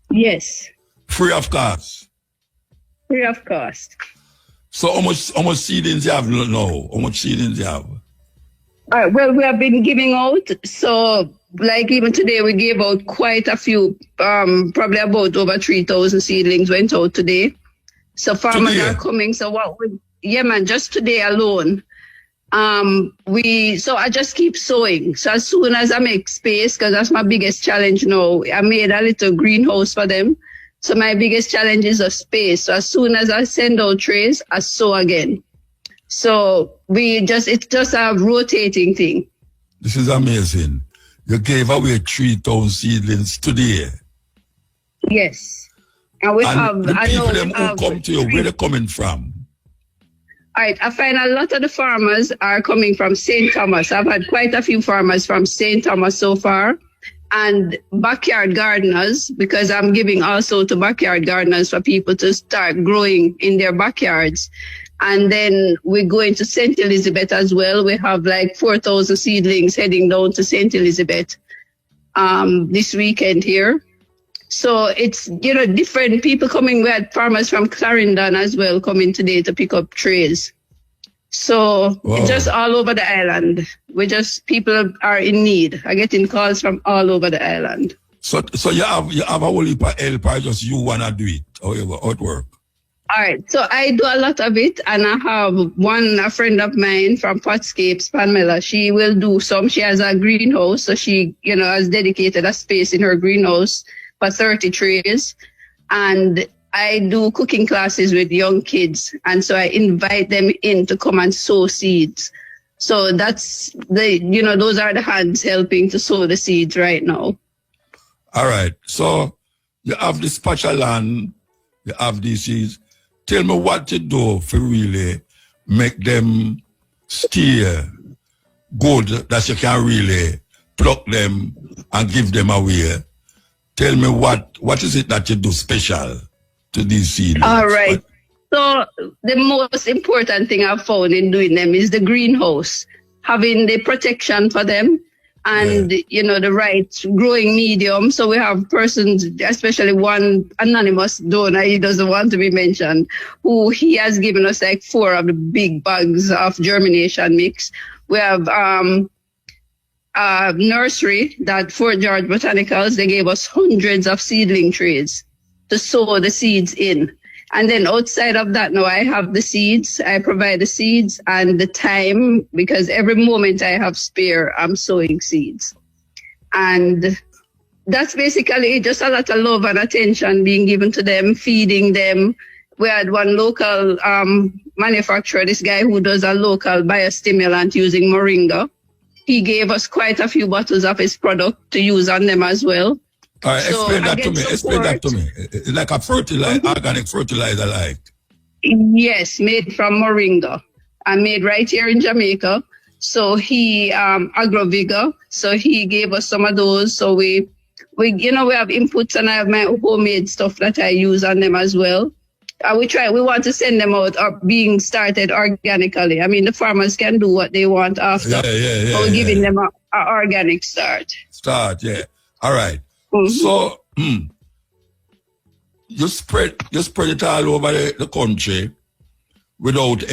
Yes. Free of cost? Free of cost. So how much seedlings you have now? How much seedlings you have? Well, we have been giving out. So like even today, we gave out quite a few, probably about over 3,000 seedlings went out today. So farmers Today? are coming. So yeah, man, just today alone. So I just keep sowing. So as soon as I make space, because that's my biggest challenge now, I made a little greenhouse for them. So my biggest challenge is a space. So as soon as I send out trays, I sow again. So it's just a rotating thing. This is amazing. You gave away 3,000 seedlings today. Yes. And we And have, the I people know them we who have come to you, where they coming from? All right, I find a lot of the farmers are coming from St. Thomas. I've had quite a few farmers from St. Thomas so far, and backyard gardeners, because I'm giving also to backyard gardeners for people to start growing in their backyards. And then we're going to St. Elizabeth as well. We have like 4,000 seedlings heading down to St. Elizabeth this weekend here. So it's, different people coming. We had farmers from Clarendon as well coming today to pick up trays. So it's just all over the island. People are in need. I'm getting calls from all over the island. So you have a whole heap of help, or just you wanna do it, however, how it work? All right. So I do a lot of it, and I have a friend of mine from Potscapes, Pamela. She will do some. She has a greenhouse, so she, has dedicated a space in her greenhouse for 30 trays. And I do cooking classes with young kids. And so I invite them in to come and sow seeds. So that's those are the hands helping to sow the seeds right now. All right. So you have this patch of land, you have these seeds. Tell me what to do for really make them stay good, that you can really pluck them and give them away. Tell me what is it that you do special to these seeds? All right. So the most important thing I've found in doing them is the greenhouse, having the protection for them and, the right growing medium. So we have persons, especially one anonymous donor, he doesn't want to be mentioned, who he has given us like 4 of the big bags of germination mix. We have nursery that Fort George Botanicals, they gave us hundreds of seedling trays to sow the seeds in. And then outside of that, now I have the seeds. I provide the seeds and the time, because every moment I have spare, I'm sowing seeds. And that's basically just a lot of love and attention being given to them, feeding them. We had one local manufacturer, this guy who does a local biostimulant using moringa. He gave us quite a few bottles of his product to use on them as well. All right, So explain that to me. It's like a fertilizer, organic fertilizer, like. Yes, made from moringa and made right here in Jamaica. So he, AgroVigor, so he gave us some of those. So we have inputs, and I have my homemade stuff that I use on them as well. We want to send them out being started organically. I mean, the farmers can do what they want after. But we're giving them an organic start. All right. Mm-hmm. So, you spread it all over the country without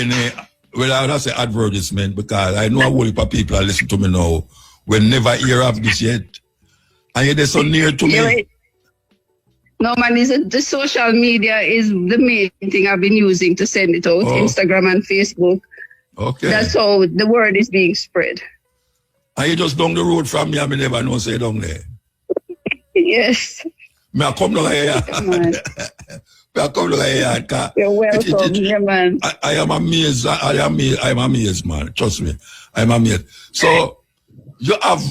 advertisement, because I know a whole heap of people are listening to me now will never hear of this yet. And yet they're so near to me. Right. No, man, the social media is the main thing I've been using to send it out, Instagram and Facebook. Okay. That's how the word is being spread. And you just down the road from me, I never know say down there. Yes. May I come down here? May I come down here? You're welcome, yeah, man. I am amazed. I'm amazed, man. Trust me. I'm amazed. So you have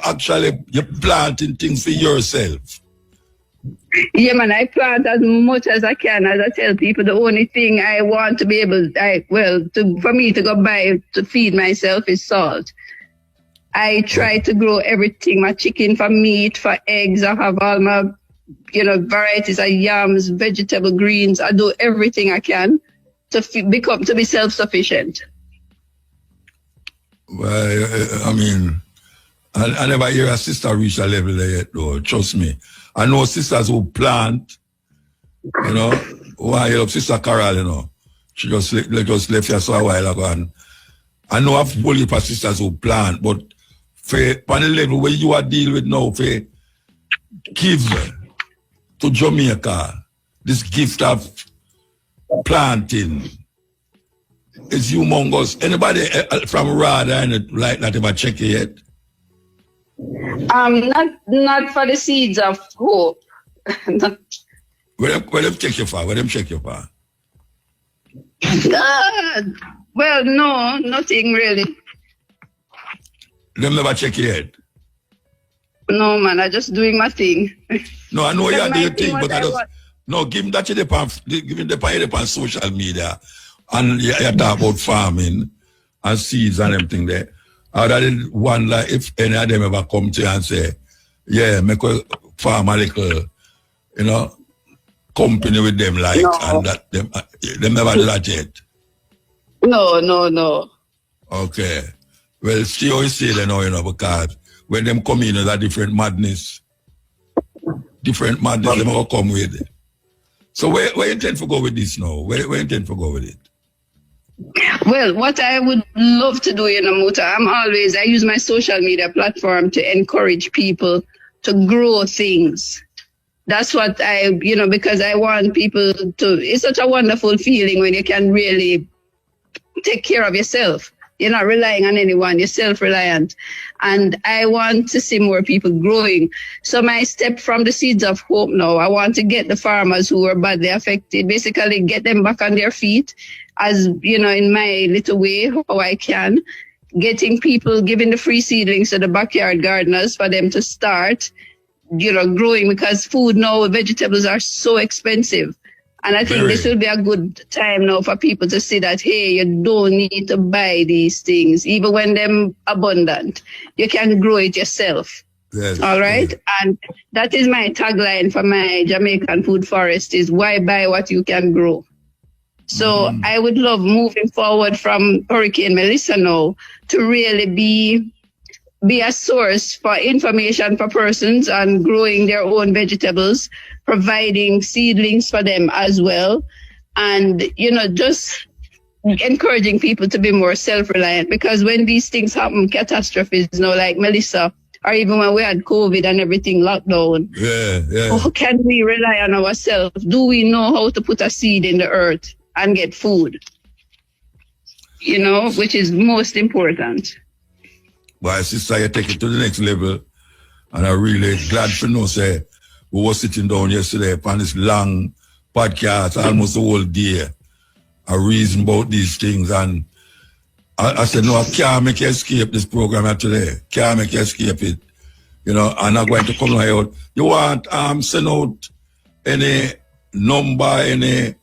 actually, you're planting things for yourself. Yeah, man, I plant as much as I can. As I tell people, the only thing I want to be able, for me to go buy to feed myself is salt. I try to grow everything, my chicken for meat, for eggs. I have all my, varieties of yams, vegetable greens. I do everything I can to be self-sufficient. Well, I mean, I never hear a sister reach a level there yet, though. Trust me. I know sisters who plant, who I help Sister Carol, she just left here so a while ago. And I know a whole heap of sisters who plant, but for on the level where you are dealing with now, for give to Jamaica this gift of planting is humongous. Anybody from Rada and like that ever check it yet? Not for the seeds of hope. Not- Where them check you for? Where them check you for? well, no, nothing really. Them never check you yet? No, man, I just doing my thing. No, I know you But do my your thing thing, was but I just, no, give him that you give him the on social media, and you talk about farming and seeds and everything there. I did one like if any of them ever come to you and say, yeah, make a farm a little, you know, company with them like, No. and that them never do that yet. No. Okay. Well, see how you say they know, you know, because when them come in, there's a different madness. Different madness they will come with. So where you intend to go with this now? Where you intend to go with it? Well, what I would love to do, Muta, I use my social media platform to encourage people to grow things. That's what because I want people to, it's such a wonderful feeling when you can really take care of yourself. You're not relying on anyone, you're self-reliant. And I want to see more people growing. So my step from the seeds of hope now, I want to get the farmers who were badly affected, basically get them back on their feet as, in my little way, how I can. Getting people, giving the free seedlings to the backyard gardeners for them to start, growing, because food now, vegetables are so expensive. And I think this will be a good time now for people to see that, hey, you don't need to buy these things, even when they're abundant. You can grow it yourself. Yes, all right? yes. And that is my tagline for my Jamaican Food Forest is why buy what you can grow. So I would love moving forward from Hurricane Melissa now to really be a source for information for persons on growing their own vegetables, providing seedlings for them as well. And, just encouraging people to be more self-reliant, because when these things happen, catastrophes, like Melissa, or even when we had COVID and everything lockdown, how can we rely on ourselves? Do we know how to put a seed in the earth and get food? Which is most important. Well, sister, you take it to the next level. And I'm really glad to know, say, we were sitting down yesterday upon this long podcast, almost the whole day. I reason about these things. And I said, no, I can't make you escape this program today. Can't make you escape it. I'm not going to come out. You want, send out any number, any,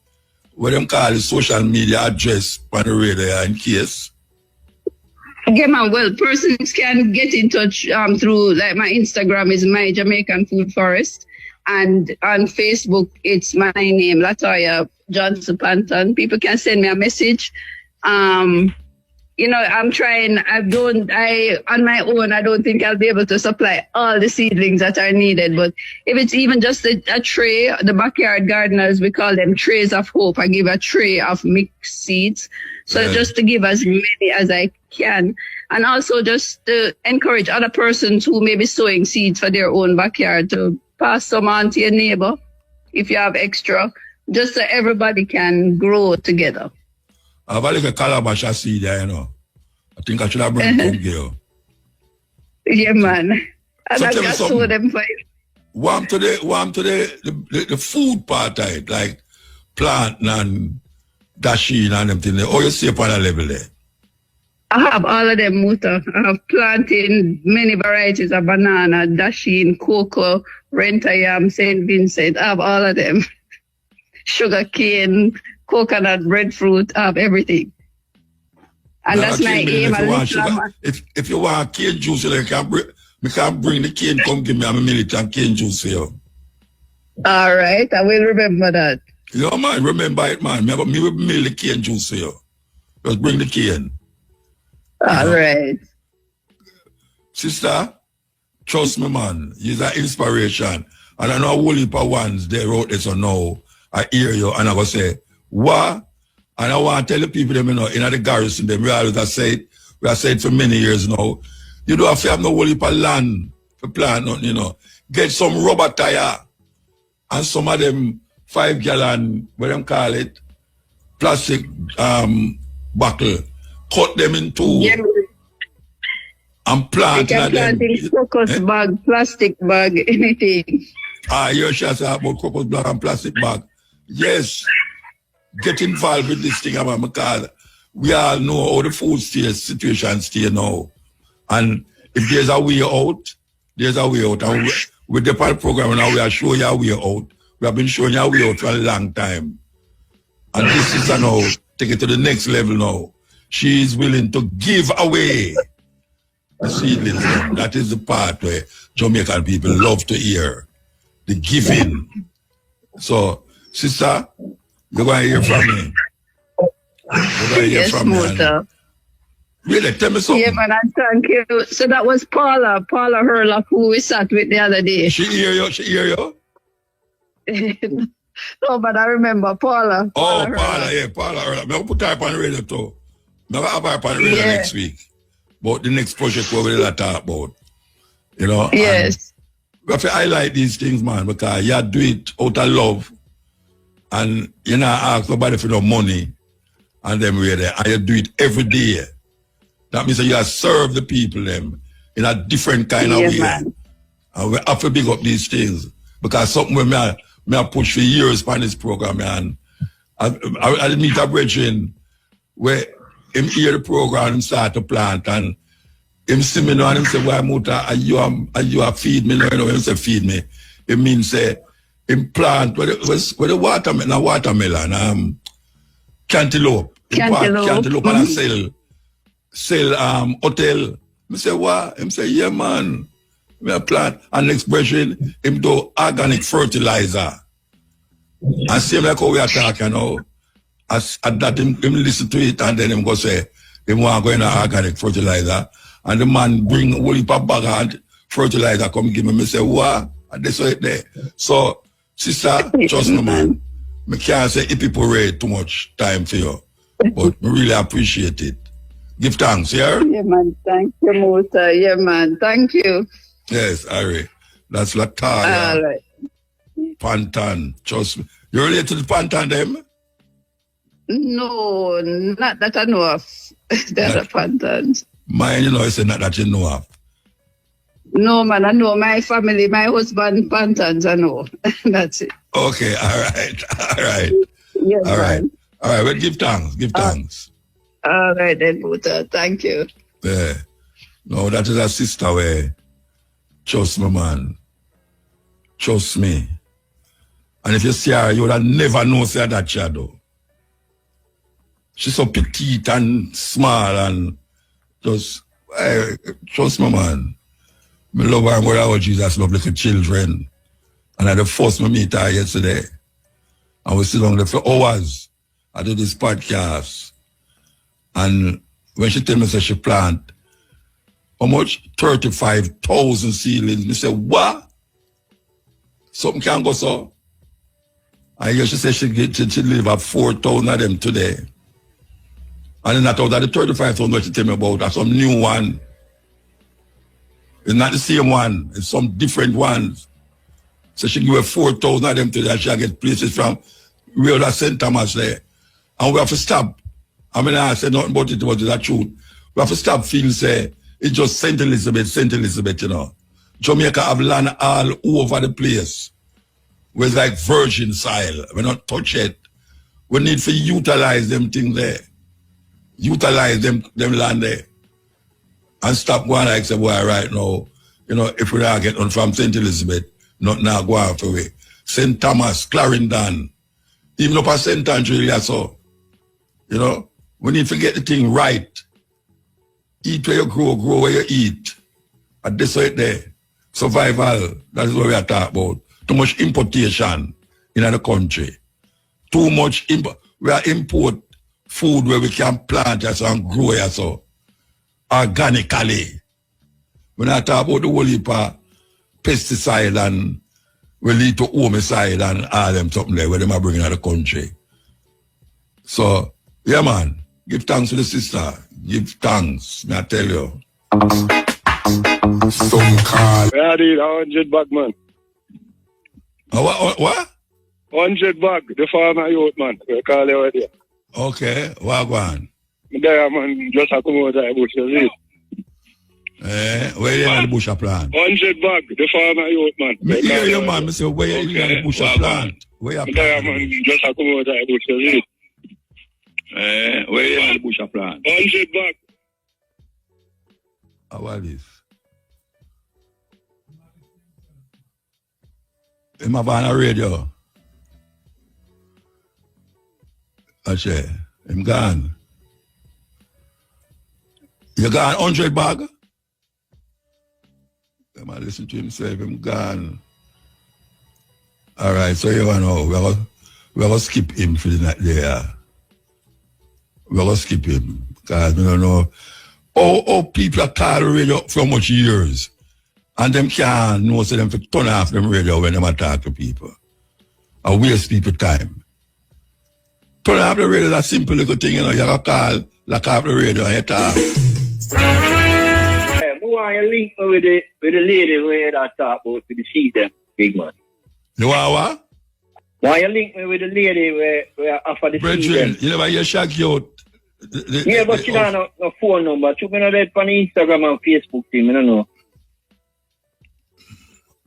what them call it, social media address on the radio in case? Yeah, man. Well, persons can get in touch through, like, my Instagram is my Jamaican Food Forest, and on Facebook it's my name, Latoya Johnson Panton. People can send me a message. I'm trying. On my own, I don't think I'll be able to supply all the seedlings that are needed. But if it's even just a tray, the backyard gardeners, we call them trays of hope. I give a tray of mixed seeds. So just to give as many as I can. And also just to encourage other persons who may be sowing seeds for their own backyard to pass some on to your neighbor if you have extra, just so everybody can grow together. I have a little calabash seed there, I think I should have brought it girl. Yeah, man. And So I tell me got something. sow them for you. Warm to the food part of it, like planting and dashing and everything there. Or you see upon a level there? I have all of them, Muta. I have planted many varieties of banana, dasheen, cocoa, renta yam, St. Vincent. I have all of them. Sugar cane, coconut, breadfruit, I have everything. And Now, that's my aim. If you want cane juice, you can bring the cane, come give me a minute and cane juice for you. All right, I will remember that. You know, man, remember it, man. Me will mill the cane juice for you. Just bring the cane. All right. Sister, trust me, man. You're an inspiration. And I know a whole heap of ones they wrote this or no. I hear you and I go say, what? And I want to tell the people them, in the garrison, them, we have said for many years now, You don't have to have no whole heap of land for plant nothing, you know. Get some rubber tire and some of them 5 gallon, what them call it, plastic buckle. Cut them in two and plant Like them. planting crocus bag, plastic bag, anything. You should say about crocus bag and plastic bag. Yes. Get involved with this thing, because we all know how the food situation stay now. And if there's a way out, there's a way out. And with the PAL program now, we are showing you a way out. We have been showing you a way out for a long time. And this is now, take it to the next level now. She is willing to give away the seedlings. That is the part where Jamaican people love to hear. The giving. So, sister, you're going to hear from me. You're going to hear from me. Really, tell me something. Yeah, man, and thank you. So that was Paula Herlock, who we sat with the other day. She hear you? She hear you? No, but I remember Paula. Paula, yeah, Paula Herlock. I'm going to put her on the radio too. I'm going to have her on the radio next week. But the next project we will talk about. You know? Yes. We have to highlight these things, man, because you do it out of love. And you not ask nobody for no money. And them really, and you do it every day. That means that you have served the people them in a different kind of way. Man. And we have to big up these things. Because something where I push for years on this program, man. I meet a brethren where him hear the program and start to plant, and him see me now and him say, why Muta, are you a feed me? No, him say feed me. It means say him plant where the watermelon, cantaloupe. Cantaloupe and sell hotel. I say, what? Him say, yeah, man. Me a plant. And next version, him do organic fertilizer. And same like how we are talking now. As that him listen to it and then him go say, him want to go in organic fertilizer. And the man bring a whole heap of bag of fertilizer come give me. Me say, what? And that's it there. So, sister, trust me, man. I can't say if people rate too much time for you. But I really appreciate it. Give thanks, yeah? Yeah, man. Thank you, Muta. Yeah, man. Thank you. Yes, Ari. That's Latalia. All right. Pantan. Trust me. You related to the Pantan, them? No, not that I know of. The other Pantans. Mine, you know, I said not that you know of. No, man, I know my family, my husband, Pantans, I know. That's it. Okay, all right. Yes, all right. Man. All right, well, give thanks. Give thanks. All right, then, Muta. Thank you. Yeah. No, that is a sister where, trust me, man. Trust me. And if you see her, you would have never known say that shadow. She's so petite and small and just, trust me, man. I love her and what our Jesus love little children. And I first meet her yesterday. And we sit down there for hours. I do this podcast. And when she tell me that she plant, how much? 35,000 seedlings. Me say, what? Something can go so. And she said she deliver 4,000 of them today. And then I thought that the 35,000 that she tell me about, that's some new one. It's not the same one. It's some different ones. So she give her 4,000 of them today. She get places from real St. Thomas there. And we have to stop. I mean, I said nothing about it, but it's truth. We have to stop feeling, say, it's just St. Elizabeth, you know. Jamaica have land all over the place. Where it's like virgin soil. We not touch it. We need to utilize them things there. Utilize them land there. And stop going like say, boy, right now, you know, if we not get on from St. Elizabeth, not now go off away. St. Thomas, Clarendon, even up at St. Andrew, so. You know, we need to get the thing right. Eat where you grow where you eat. And this right there. Survival, that is what we are talking about. Too much importation in the country. Too much, we are import food where we can plant it and grow it so organically. When I talk about the whole heap of pesticide and we lead to homicide and all them something there where they are bringing out the country. So, yeah, man, give thanks to the sister. Give thanks, may I tell you. Some call. I did 100 bag, man. What? 100 bag, the farmer youth, man. We call it right there. Okay, Wagwan. There, man, just a come out of the bush, you see. Where you in the bush a plant? 100 bag, the farmer youth, man. Me hear you, man. Me say, where you in the bush a plant? Where you There, plant? man, just a come out of the bush, you see. Where you in the bush a plant? 100 bag. What is? Am I on a radio? Ache, I'm gone. You gone 100 bag? Am I listen to him say, I'm gone. All right, so you know, we're going to skip him for the night there. We're going to skip him because we don't know. Oh, people are called radio for much years. And them can't know so them to turn off them radio when they talk to people. And waste people time. Turn off the radio is a simple little thing, you know. You got to call, lock off the radio and you talk. Hey, who want you link me with the lady where that talk about to the sheet them, big man? You want what? Why you link me with the lady where offer the sheet Brethren, them? you never hear Shaggy out. Yeah, but she don't have no phone number. You know that on Instagram and Facebook thing, I don't know.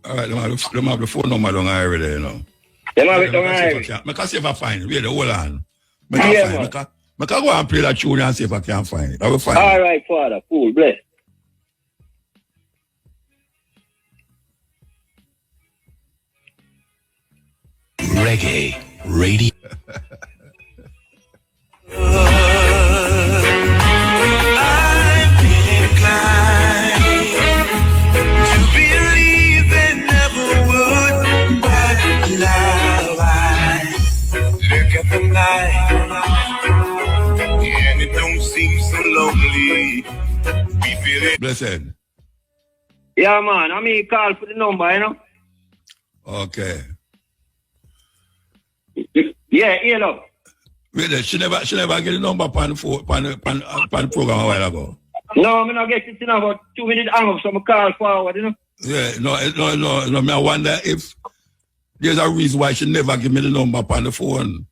All right, them have the phone number down here already, you know. Them have it down here. I can see if I find it. Wait, hold on. I Yeah, can go and play that tune and see if I can find it. I will find All it. right, Father. Cool. Bless. Reggae Radio. I've been inclined to believe they never would, but now I look at the night and it don't seem so lonely. We feel it. Blessed. Yeah, man. I mean, call for the number, you know? Okay. Yeah, you know. Wait there, she never get the number upon the program a while ago. No, I'm not getting it in about 2 minutes hang up, so I'm call forward, you know? Yeah, no. I wonder if there's a reason why she never give me the number upon the phone.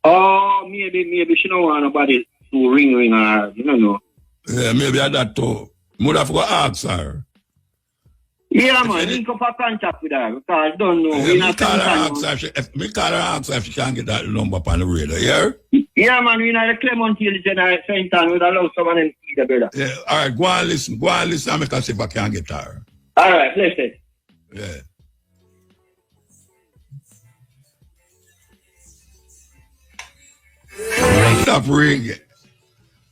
Oh, maybe she don't want nobody to ring her, you don't know. Yeah, maybe I that too. Would have to go ask her. Yeah, man, link up a contact with her, because I don't know. Yeah, me call her ask her if she can get that number upon the radio, yeah? Yeah, man, we know the Clement Hill General Center, we'd allow someone to see the brother. Yeah, all right, go and listen and make her see if I can get her. All right, blessed. Yeah. Stop ringing.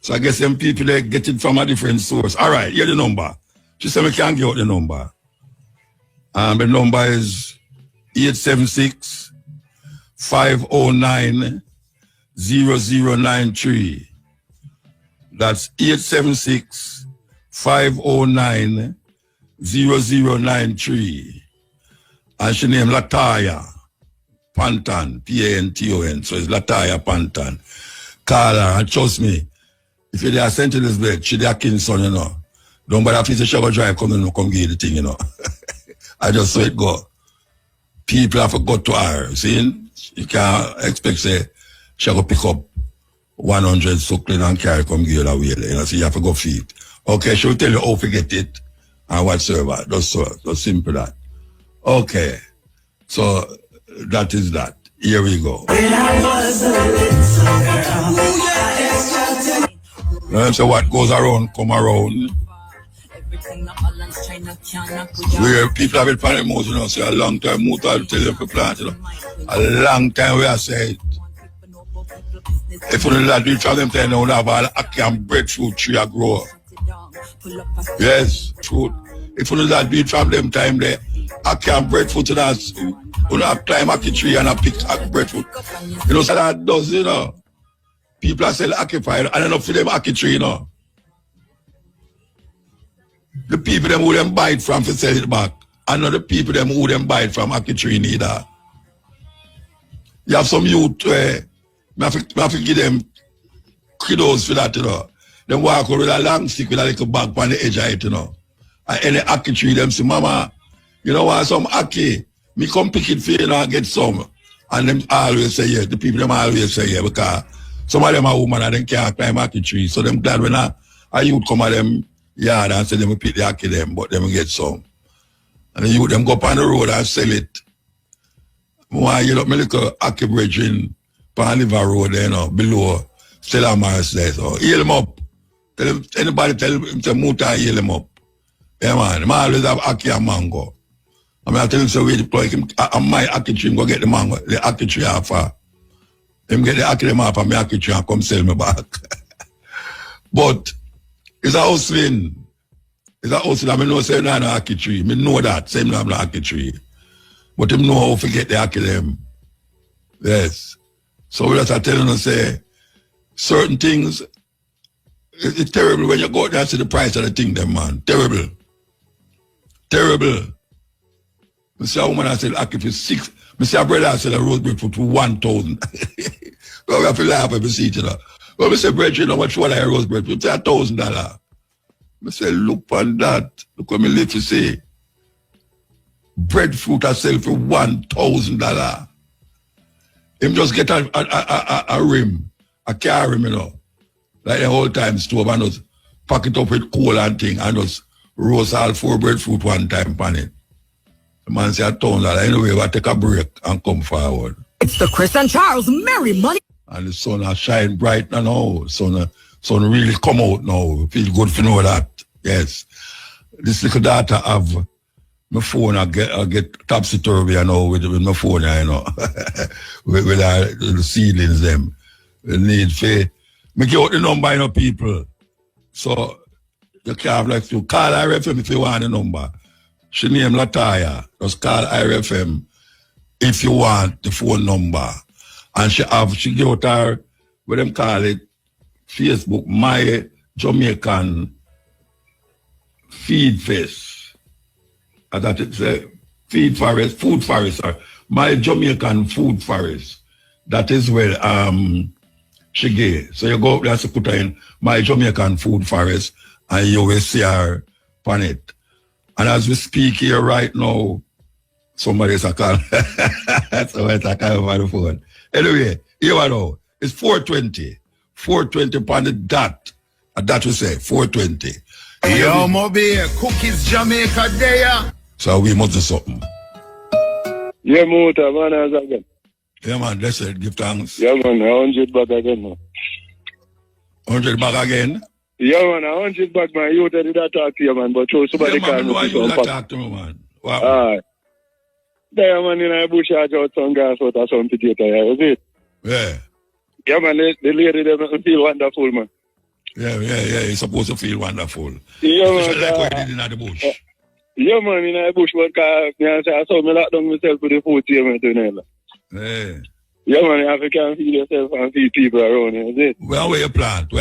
So I guess them people they get it from a different source. All right, here's the number. She said we can't get out the number. The number is 876-509-0093. That's 876-509-0093. And she named Lataya Panton, Panton. So it's Lataya Panton. Call her and trust me, if you're there sent to this bed, she's their king's son, you know. Don't bother if it's a shower drive, come give you the thing, you know. I just saw it go. People have to go to her. See, you can't expect say she go pick up 100 suckling and carry come give you that way. You know, so you have to go feed. Okay, she'll tell you how to get it and whatsoever. Just simple that. Okay. So that is that. Here we go. So what goes around, come around. Where people have been planning most, you know, say a long time, Mutabruka tell them to plant, you know. A long time we are saying, if you don't do them, then you have all a breadfruit tree a grow. Yes, fruit. If you don't do them time there, I can't breadfruit to that. You don't have climb a tree and a pick a breadfruit. You know, so that does, you know. People are still occupied and enough for them ackee tree, you know. The people them who them buy it from to sell it back. And not the people them who them buy it from ackee tree neither. You have some youth where I have to give them kudos for that, you know. Them walk over with a long stick with a little bag on the edge of it, you know. And any ackee tree, them say, Mama, you know what, some ackee, me come pick it for you and get some. And them always say, yeah, the people them always say, yeah, because some of them are women and they can't climb ackee tree. So them glad when I youth come at them yard and say them pick the ackee them, but them get some. And the youth them go up on the road and sell it. Why you know, me little ackee bridge in Panliver Road there, you know, below Stella Mars there. So heal them up. Tell him, anybody tell him to Muta heal him up. Yeah man, I always have ackee and mango. I mean, I tell him, so we deploy him, and my ackee tree, go get the mango, the ackee tree off. Him get the ackee them off and my ackee tree and come sell me back. But it's a hustling. It's a hustling. I mean, no say no ackee tree. I know that. Same no ackee tree. But him know how to get the ackee them. Yes. So we just are telling him, say, certain things, it's terrible when you go out there and see the price of the thing them, man. Terrible. Terrible. I see a woman I said, ackee for 6. I see a brother I said a rose breadfruit for 1,000. Well, we have to laugh and see each other. Well, I say, bread, you know much for a rose breadfruit? I say $1,000. I say, look on that. Look what me live to say. Breadfruit I sell for $1,000. Him just get a rim, a car rim, you know. Like the whole time stove and just pack it up with coal and thing and just roast all 4 breadfruit one time pan it. The man say $1,000. Anyway, we'll take a break and come forward. It's the Chris and Charles Merry Money. And the sun has shine bright now. Sun really come out now. Feel good to know that. Yes. This little daughter have my phone, I get topsy-turvy, you know, with my phone, you know. with the seedlings, them. We need to make out the number, you know, people. So you can have like to call IRFM if you want the number. She name Lataya. Just call IRFM if you want the phone number. And she give out her, what them call it, Facebook, My Jamaican Feed Fest. And that it's a food forest, or My Jamaican Food Forest. That is where she gave. So you go up there to put her in My Jamaican Food Forest and you will see her on it. And as we speak here right now, somebody's a call. Somebody's a call over the phone. Anyway, here we know. It's 4:20. 4:20 upon the dot. And that we say, 4:20. Yo, Moby, Cookies Jamaica there. So we must do something. Yeah, Muta, man, as again. Yeah, man, that's it. Give thanks. Yeah, man, 100 back again, man. 100 back again? Yeah, man, 100 back, man. You did that talk to you, man, but so somebody can't talk to me, man. Wow. Alright. There, man, in a bush, I got some gas out of some potato, yeah, is it? Yeah. Yeah, man, the lady doesn't feel wonderful, man. Yeah, you're supposed to feel wonderful. Yeah, man. Especially like what you did in the bush. Yeah, man, in a bush, but I saw me lock down myself with the food here, man, yeah. Yeah, man, you have to feed yourself and feed people around you, is it? Where you plant? You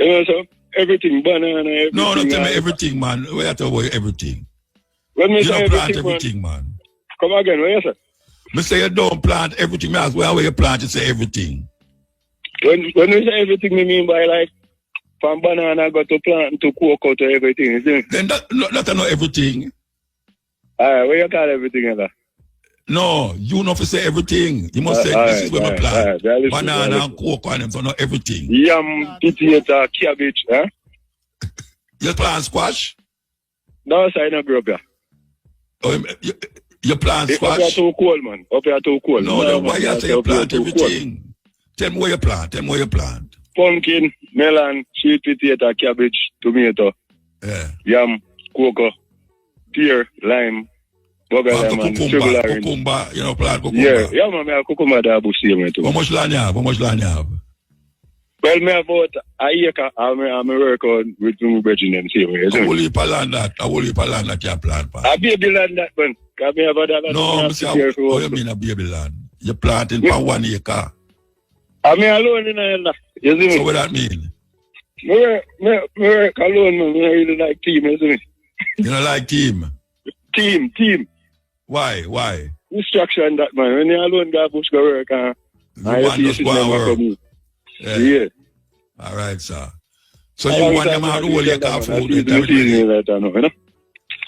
know, so everything, banana, everything. No, not tell me everything, man. We have to about everything. When me you say don't plant everything, man. Come again, what you say? Me say you don't plant everything. Me ask where you plant, you say everything. When we say everything, we mean by like from banana got to plant to cocoa to everything, isn't it? Then that's not everything. Alright, what you call everything else? No, you know to say everything. You must say this is where we plant. Banana and cocoa and them, so not everything. Yam, potato, cabbage, huh? You plant squash? No, sir, I don't grow up here. Oh, you plant squash? Up here too cold, man. Up here too cold. No, why you say you plant everything? Tell me where you plant. Pumpkin, melon, sweet potato, cabbage, tomato, yam, cocoa, pear, lime, bugger lemon, sugar orange. Cucumber, you know, plant cucumber. Yeah, man, I have cucumber that bush here, too. How much land you have? Well, me about a acre, I'm work on with my brethren them same way. I will leave a land that you plant. A baby land that, man. Can me have a land? No, how you mean a baby land? You planting for 1 acre. I'm alone in a land. You see me? So what that mean? Me work alone, man. I really like team, you see me? You don't like team? Team. Why? Instruction that, man. When you're alone, go bush go work, you want just go and work. Yeah. All right, sir. So you want them out the whole year car food?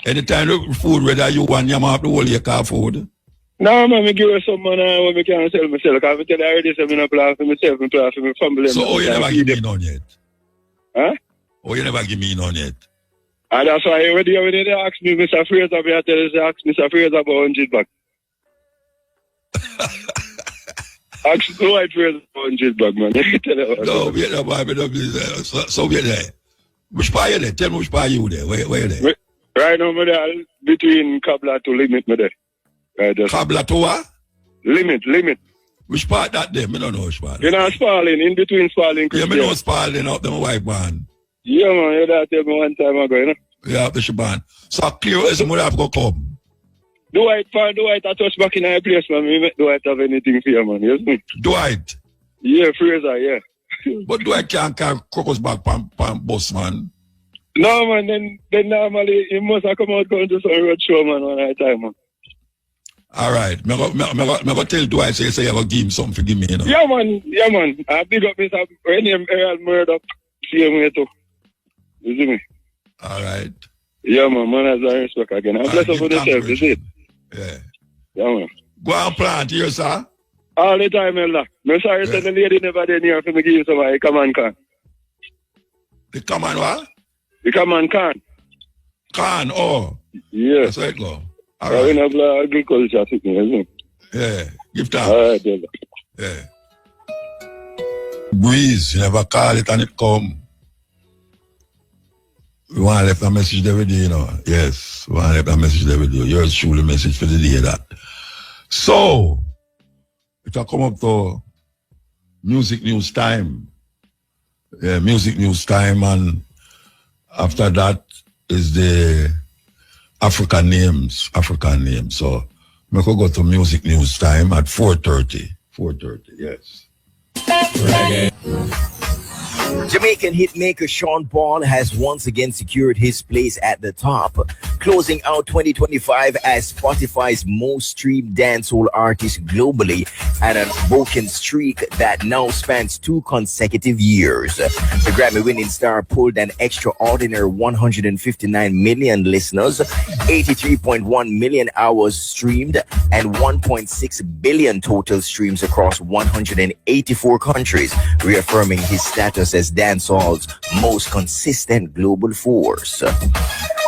Anytime the food whether you want them out the whole year car food? No, man, I give her some money when I can't sell myself. Because I tell you already, I'm going to plan for myself and plan for my family. So, you never give me none yet? Huh? You never give me none yet? And that's why when they ask me, Mr. Fraser, I tell you, ask Mr. Fraser about 100 back. Ask the white Fraser about 100 back, man. No, wait a minute, so wait there. Which part you there? Tell me which part you there. Where you there? Right now, I'm between Kabla to Limit, me there. Kabla to what? Limit. Which part that there? I don't know which part. You know, Spalding, in between Spalding. Yeah, I know Spalding up them white man. Yeah, man, you that tell me one time ago, you know? Yeah, the Shaban. So clear as the have to come. Dwight, I touch back in our place, man. We make Dwight have anything for you, man. Yes, me? Dwight? Yeah, Fraser, yeah. But Dwight can't carry crocus back pan bus, man. No, man, then normally he must have come out going to some road show, man, one at a time, man. All right. I'm going to tell Dwight, say you're going to give him something for give me, you know? Yeah, man. I big up Mr. Errol Murdoch. See him here, too. You see me? All right. Yeah, man has a respect again. I'm blessed up for yourself, you see it? Yeah. Yeah, man. Go and plant here, sir. All the time, Elder. I'm sorry that the lady never did near for me give you somebody. Come on, can. The command what? The command can. Can, oh. Yeah. That's how it go. All right. right. We have agriculture, isn't it? Yeah. Give time. All right, Elder. Yeah. Breeze, you never call it and it come. We want to leave a message there with you, you know. Yes, we want to leave a message there with you. Yours truly message for the day that. So, it will come up to music news time. Yeah, music news time, and after that is the African names. So, we could go to music news time at 4:30. 4:30, yes. Reggae. Jamaican hitmaker Sean Paul has once again secured his place at the top, closing out 2025 as Spotify's most streamed dancehall artist globally, and an unbroken streak that now spans 2 consecutive years. The Grammy-winning star pulled an extraordinary 159 million listeners, 83.1 million hours streamed, and 1.6 billion total streams across 184 countries, reaffirming his status as dancehall's most consistent global force.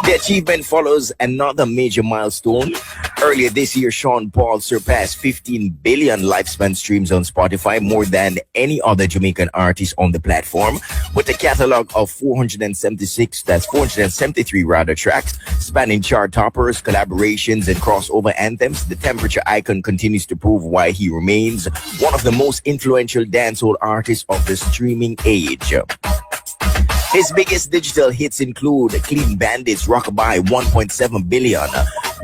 The achievement follows another major milestone. Earlier this year, Sean Paul surpassed 15 billion lifespan streams on Spotify, more than any other Jamaican artist on the platform, with a catalog of 473 tracks, spanning chart toppers, collaborations, and crossover anthems. The temperature icon continues to prove why he remains one of the most influential dancehall artists of the streaming age. His biggest digital hits include Clean Bandits' Rockabye, 1.7 billion,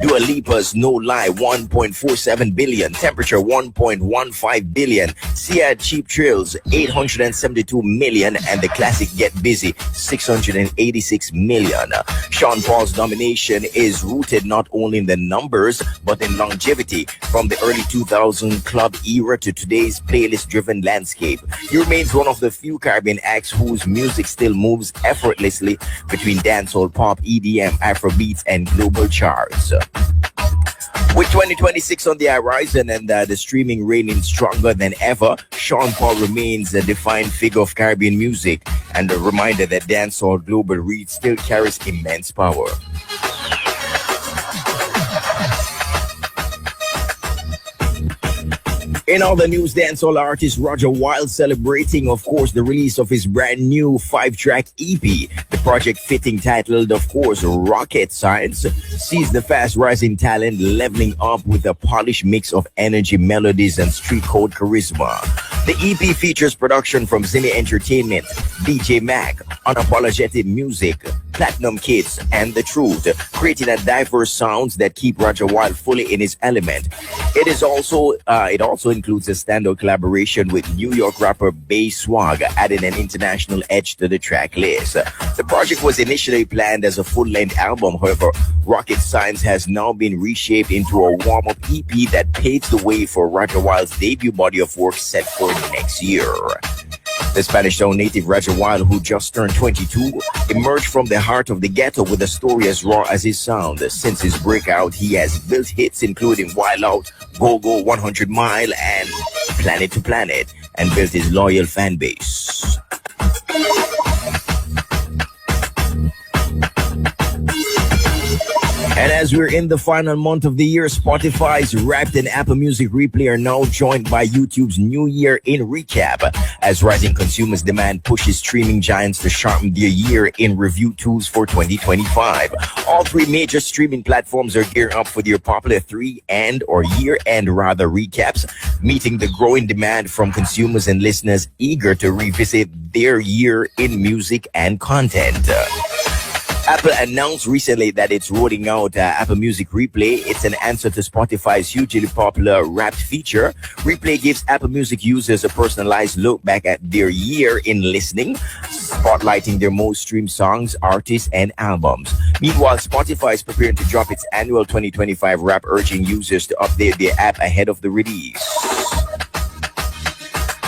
Dua Lipa's No Lie, 1.47 billion, Temperature, 1.15 billion, Sia Cheap Thrills, 872 million, and the classic Get Busy, 686 million. Sean Paul's domination is rooted not only in the numbers, but in longevity. From the early 2000 club era to today's playlist-driven landscape, he remains one of the few Caribbean acts whose music still moves effortlessly between dancehall, pop, EDM, Afrobeats, and global charts. With 2026 on the horizon and the streaming reigning stronger than ever, Sean Paul remains a defined figure of Caribbean music and a reminder that dancehall global reach still carries immense power. In other news, dancehall artist Roger Wilde celebrating, of course, the release of his brand new 5-track EP. The project, fitting titled, of course, Rocket Science, sees the fast-rising talent leveling up with a polished mix of energy, melodies, and street code charisma. The EP features production from Zimmy Entertainment, DJ Mac, Unapologetic Music, Platinum Kids, and The Truth, creating a diverse sounds that keep Roger Wilde fully in his element. It also includes a standout collaboration with New York rapper Bay Swag, adding an international edge to the track list. The project was initially planned as a full-length album. However, Rocket Science has now been reshaped into a warm-up EP that paves the way for Roger Wilde's debut body of work set for next year. The Spanish Town native Roger Wild, who just turned 22, emerged from the heart of the ghetto with a story as raw as his sound. Since his breakout, he has built hits including Wild Out, Go Go, 100 Mile, and Planet to Planet, and built his loyal fan base. And as we're in the final month of the year, Spotify's Wrapped and Apple Music Replay are now joined by YouTube's New Year in Recap, as rising consumers' demand pushes streaming giants to sharpen their year in review tools for 2025. All three major streaming platforms are gearing up for their popular year-end recaps, meeting the growing demand from consumers and listeners eager to revisit their year in music and content. Apple announced recently that it's rolling out Apple Music Replay. It's an answer to Spotify's hugely popular Wrapped feature. Replay gives Apple Music users a personalized look back at their year in listening, spotlighting their most streamed songs, artists, and albums. Meanwhile, Spotify is preparing to drop its annual 2025 Wrap, urging users to update their app ahead of the release.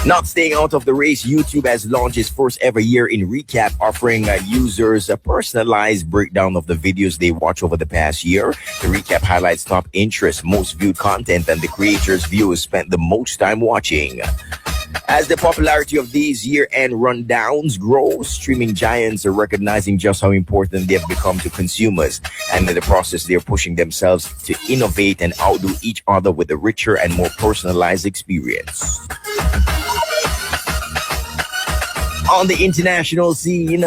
Not staying out of the race, YouTube has launched its first ever year in recap, offering users a personalized breakdown of the videos they watch over the past year. The recap highlights top interest, most viewed content, and the creators viewers spent the most time watching. As the popularity of these year-end rundowns grows, streaming giants are recognizing just how important they have become to consumers. And in the process, they're pushing themselves to innovate and outdo each other with a richer and more personalized experience. On the international scene,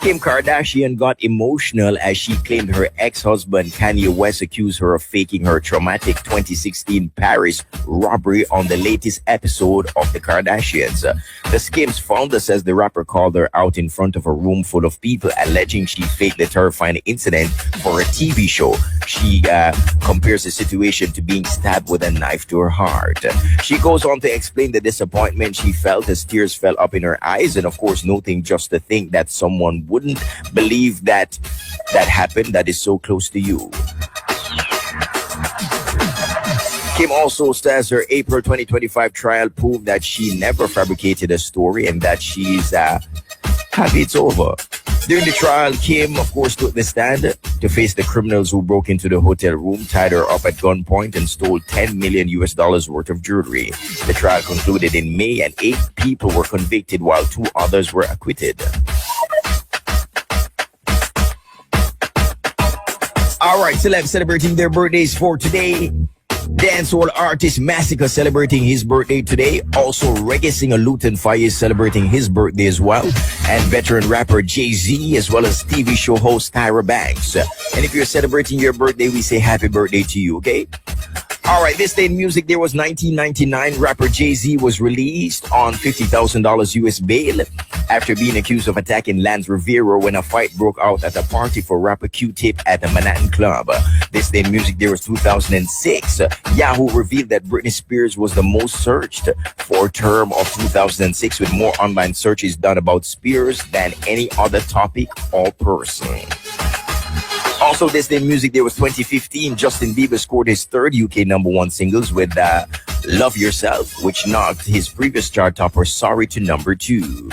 Kim Kardashian got emotional as she claimed her ex-husband Kanye West accused her of faking her traumatic 2016 Paris robbery on the latest episode of The Kardashians. The Skims founder says the rapper called her out in front of a room full of people, alleging she faked the terrifying incident for a TV show. She compares the situation to being stabbed with a knife to her heart. She goes on to explain the disappointment she felt as tears fell up in her eyes, and of course noting just to think that someone wouldn't believe that happened that is so close to you. Kim also says her April 2025 trial proved that she never fabricated a story and that she's happy it's over. During the trial, Kim, of course, took the stand to face the criminals who broke into the hotel room, tied her up at gunpoint, and stole $10 million worth of jewelry. The trial concluded in May, and 8 people were convicted while 2 others were acquitted. All right, celebs celebrating their birthdays for today. Dancehall artist Massacre celebrating his birthday today. Also, reggae singer Luton Fire is celebrating his birthday as well. And veteran rapper Jay-Z, as well as TV show host Tyra Banks. And if you're celebrating your birthday, we say happy birthday to you, okay? All right, this day in music, there was 1999. Rapper Jay-Z was released on $50,000 US bail after being accused of attacking Lance Rivera when a fight broke out at a party for rapper Q-Tip at a Manhattan club. This day in music, there was 2006. Yahoo revealed that Britney Spears was the most searched for term of 2006, with more online searches done about Spears than any other topic or person. Also, this day in music, there was 2015. Justin Bieber scored his 3rd UK #1 singles with Love Yourself, which knocked his previous chart topper Sorry to #2.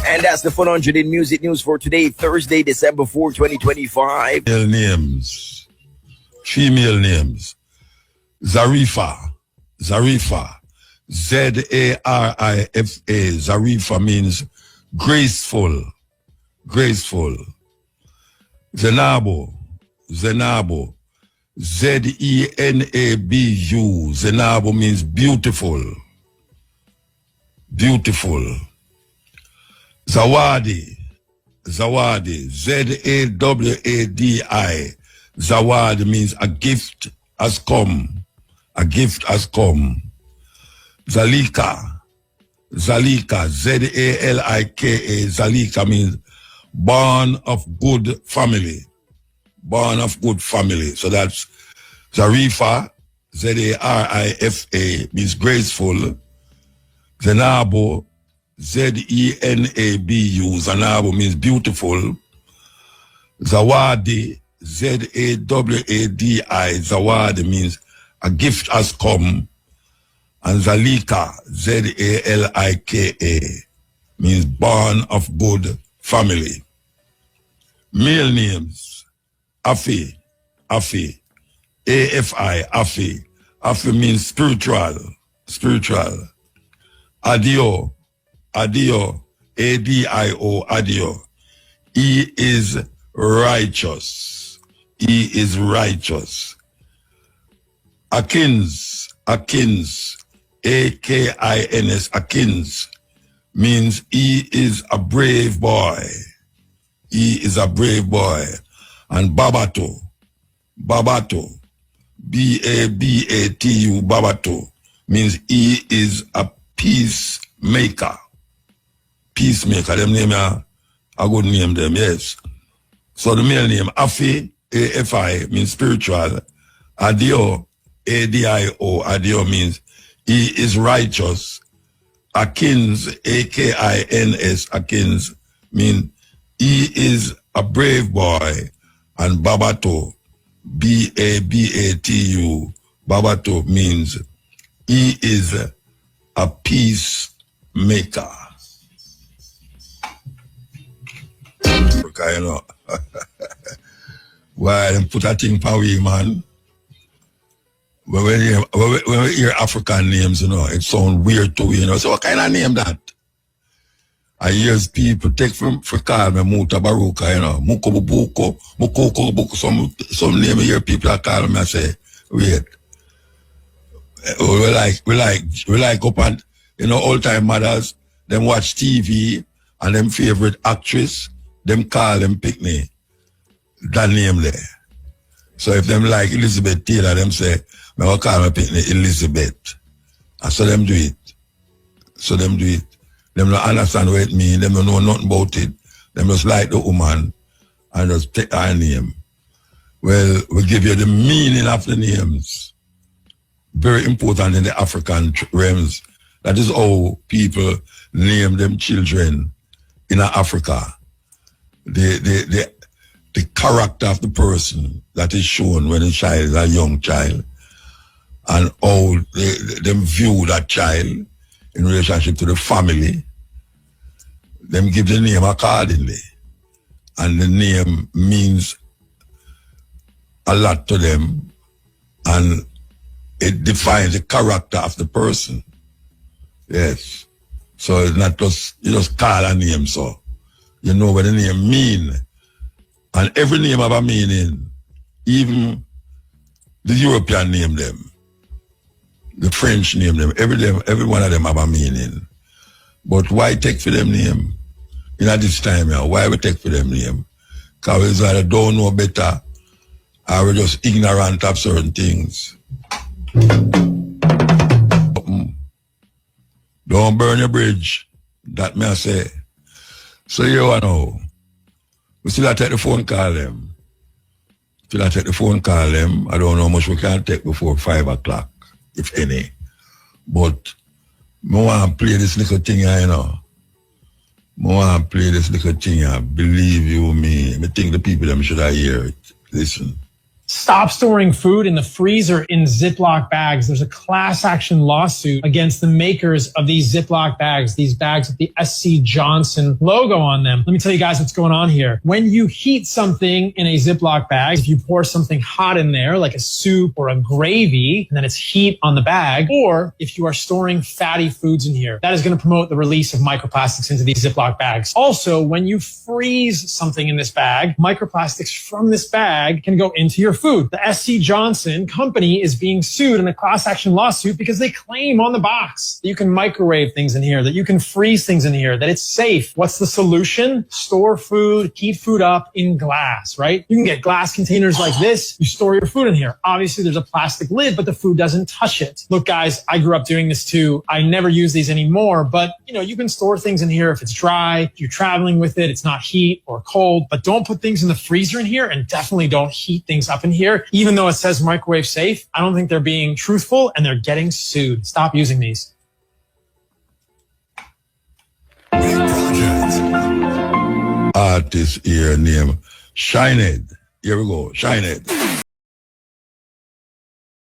And that's the 100 in music news for today, Thursday, December 4, 2025. Female names. Zarifa. Zarifa. Z-A-R-I-F-A. Zarifa means graceful. Graceful. Zenabo. Zenabo. Z-E-N-A-B-U. Zenabo means beautiful. Beautiful. Zawadi. Zawadi. Z-A-W-A-D-I. Zawadi means a gift has come. A gift has come. Zalika. Zalika. Z-A-L-I-K-A. Zalika means born of good family. Born of good family. So that's Zarifa. Z-A-R-I-F-A means graceful. Zenabo. Z-E-N-A-B-U. Zanabo means beautiful. Zawadi. Z-A-W-A-D-I. Zawadi means a gift has come. And Zalika, Z-A-L-I-K-A, means born of good family. Male names, Afi, Afi, A-F-I, Afi. Afi means spiritual, spiritual. Adio, Adio, A-D-I-O, Adio. He is righteous. He is righteous. Akins, Akins, A-K-I-N-S, Akins, means he is a brave boy. He is a brave boy. And Babato, Babato, B-A-B-A-T-U, Babato, means he is a peacemaker. Peacemaker, them name are a good name them, yes. So the male name, Afi, A-F-I, means spiritual. Adio, A-D-I-O, Adio means he is righteous. Akins, A-K-I-N-S, Akins, means he is a brave boy. And Babato, B-A-B-A-T-U, Babato means he is a peacemaker. You know, why them put a thing for we, man? When we hear African names, you know, it sounds weird to we, you know. So what kind of name that? I hear people take for call me Mutabruka, you know, Mukobubuko, Mukokobuko, some name I hear people that call me and say, wait. We like up and, you know, old time mothers, them watch TV and them favorite actress, them call them pick me that name there. So if them like Elizabeth Taylor, them say, I will call my pick me Elizabeth. And so them do it. So them do it. Them don't understand what it means. Them don't know nothing about it. Them just like the woman and just take her name. Well, we give you the meaning of the names. Very important in the African realms. That is how people name them children in Africa. The character of the person that is shown when a child is a young child, and how them view that child in relationship to the family, them give the name accordingly. And the name means a lot to them, and it defines the character of the person. Yes. So it's not just, you just call a name, so you know what the name mean. And every name have a meaning. Even the European name them. The French name them. Every one of them have a meaning. But why take for them name? In this time here, why we take for them name? Because we either don't know better or we're just ignorant of certain things. Don't burn your bridge. That may I say. So you know, we still take the phone call them. Still take the phone call them. I don't know how much we can take before 5 o'clock, if any. But I want to play this little thing here, you know. I want to play this little thing here. Believe you me. I think the people them should hear it. Listen. Stop storing food in the freezer in Ziploc bags. There's a class action lawsuit against the makers of these Ziploc bags, these bags with the SC Johnson logo on them. Let me tell you guys what's going on here. When you heat something in a Ziploc bag, if you pour something hot in there, like a soup or a gravy, and then it's heat on the bag, or if you are storing fatty foods in here, that is going to promote the release of microplastics into these Ziploc bags. Also, when you freeze something in this bag, microplastics from this bag can go into your food. The SC Johnson company is being sued in a class action lawsuit because they claim on the box that you can microwave things in here, that you can freeze things in here, that it's safe. What's the solution? Store food, heat food up in glass, right? You can get glass containers like this. You store your food in here. Obviously, there's a plastic lid, but the food doesn't touch it. Look, guys, I grew up doing this too. I never use these anymore, but you can store things in here if it's dry, if you're traveling with it, it's not heat or cold, but don't put things in the freezer in here, and definitely don't heat things up in here. Even though it says microwave safe, I don't think they're being truthful, and they're getting sued. Stop using these. Artist here name Shined. Here we go, Shined.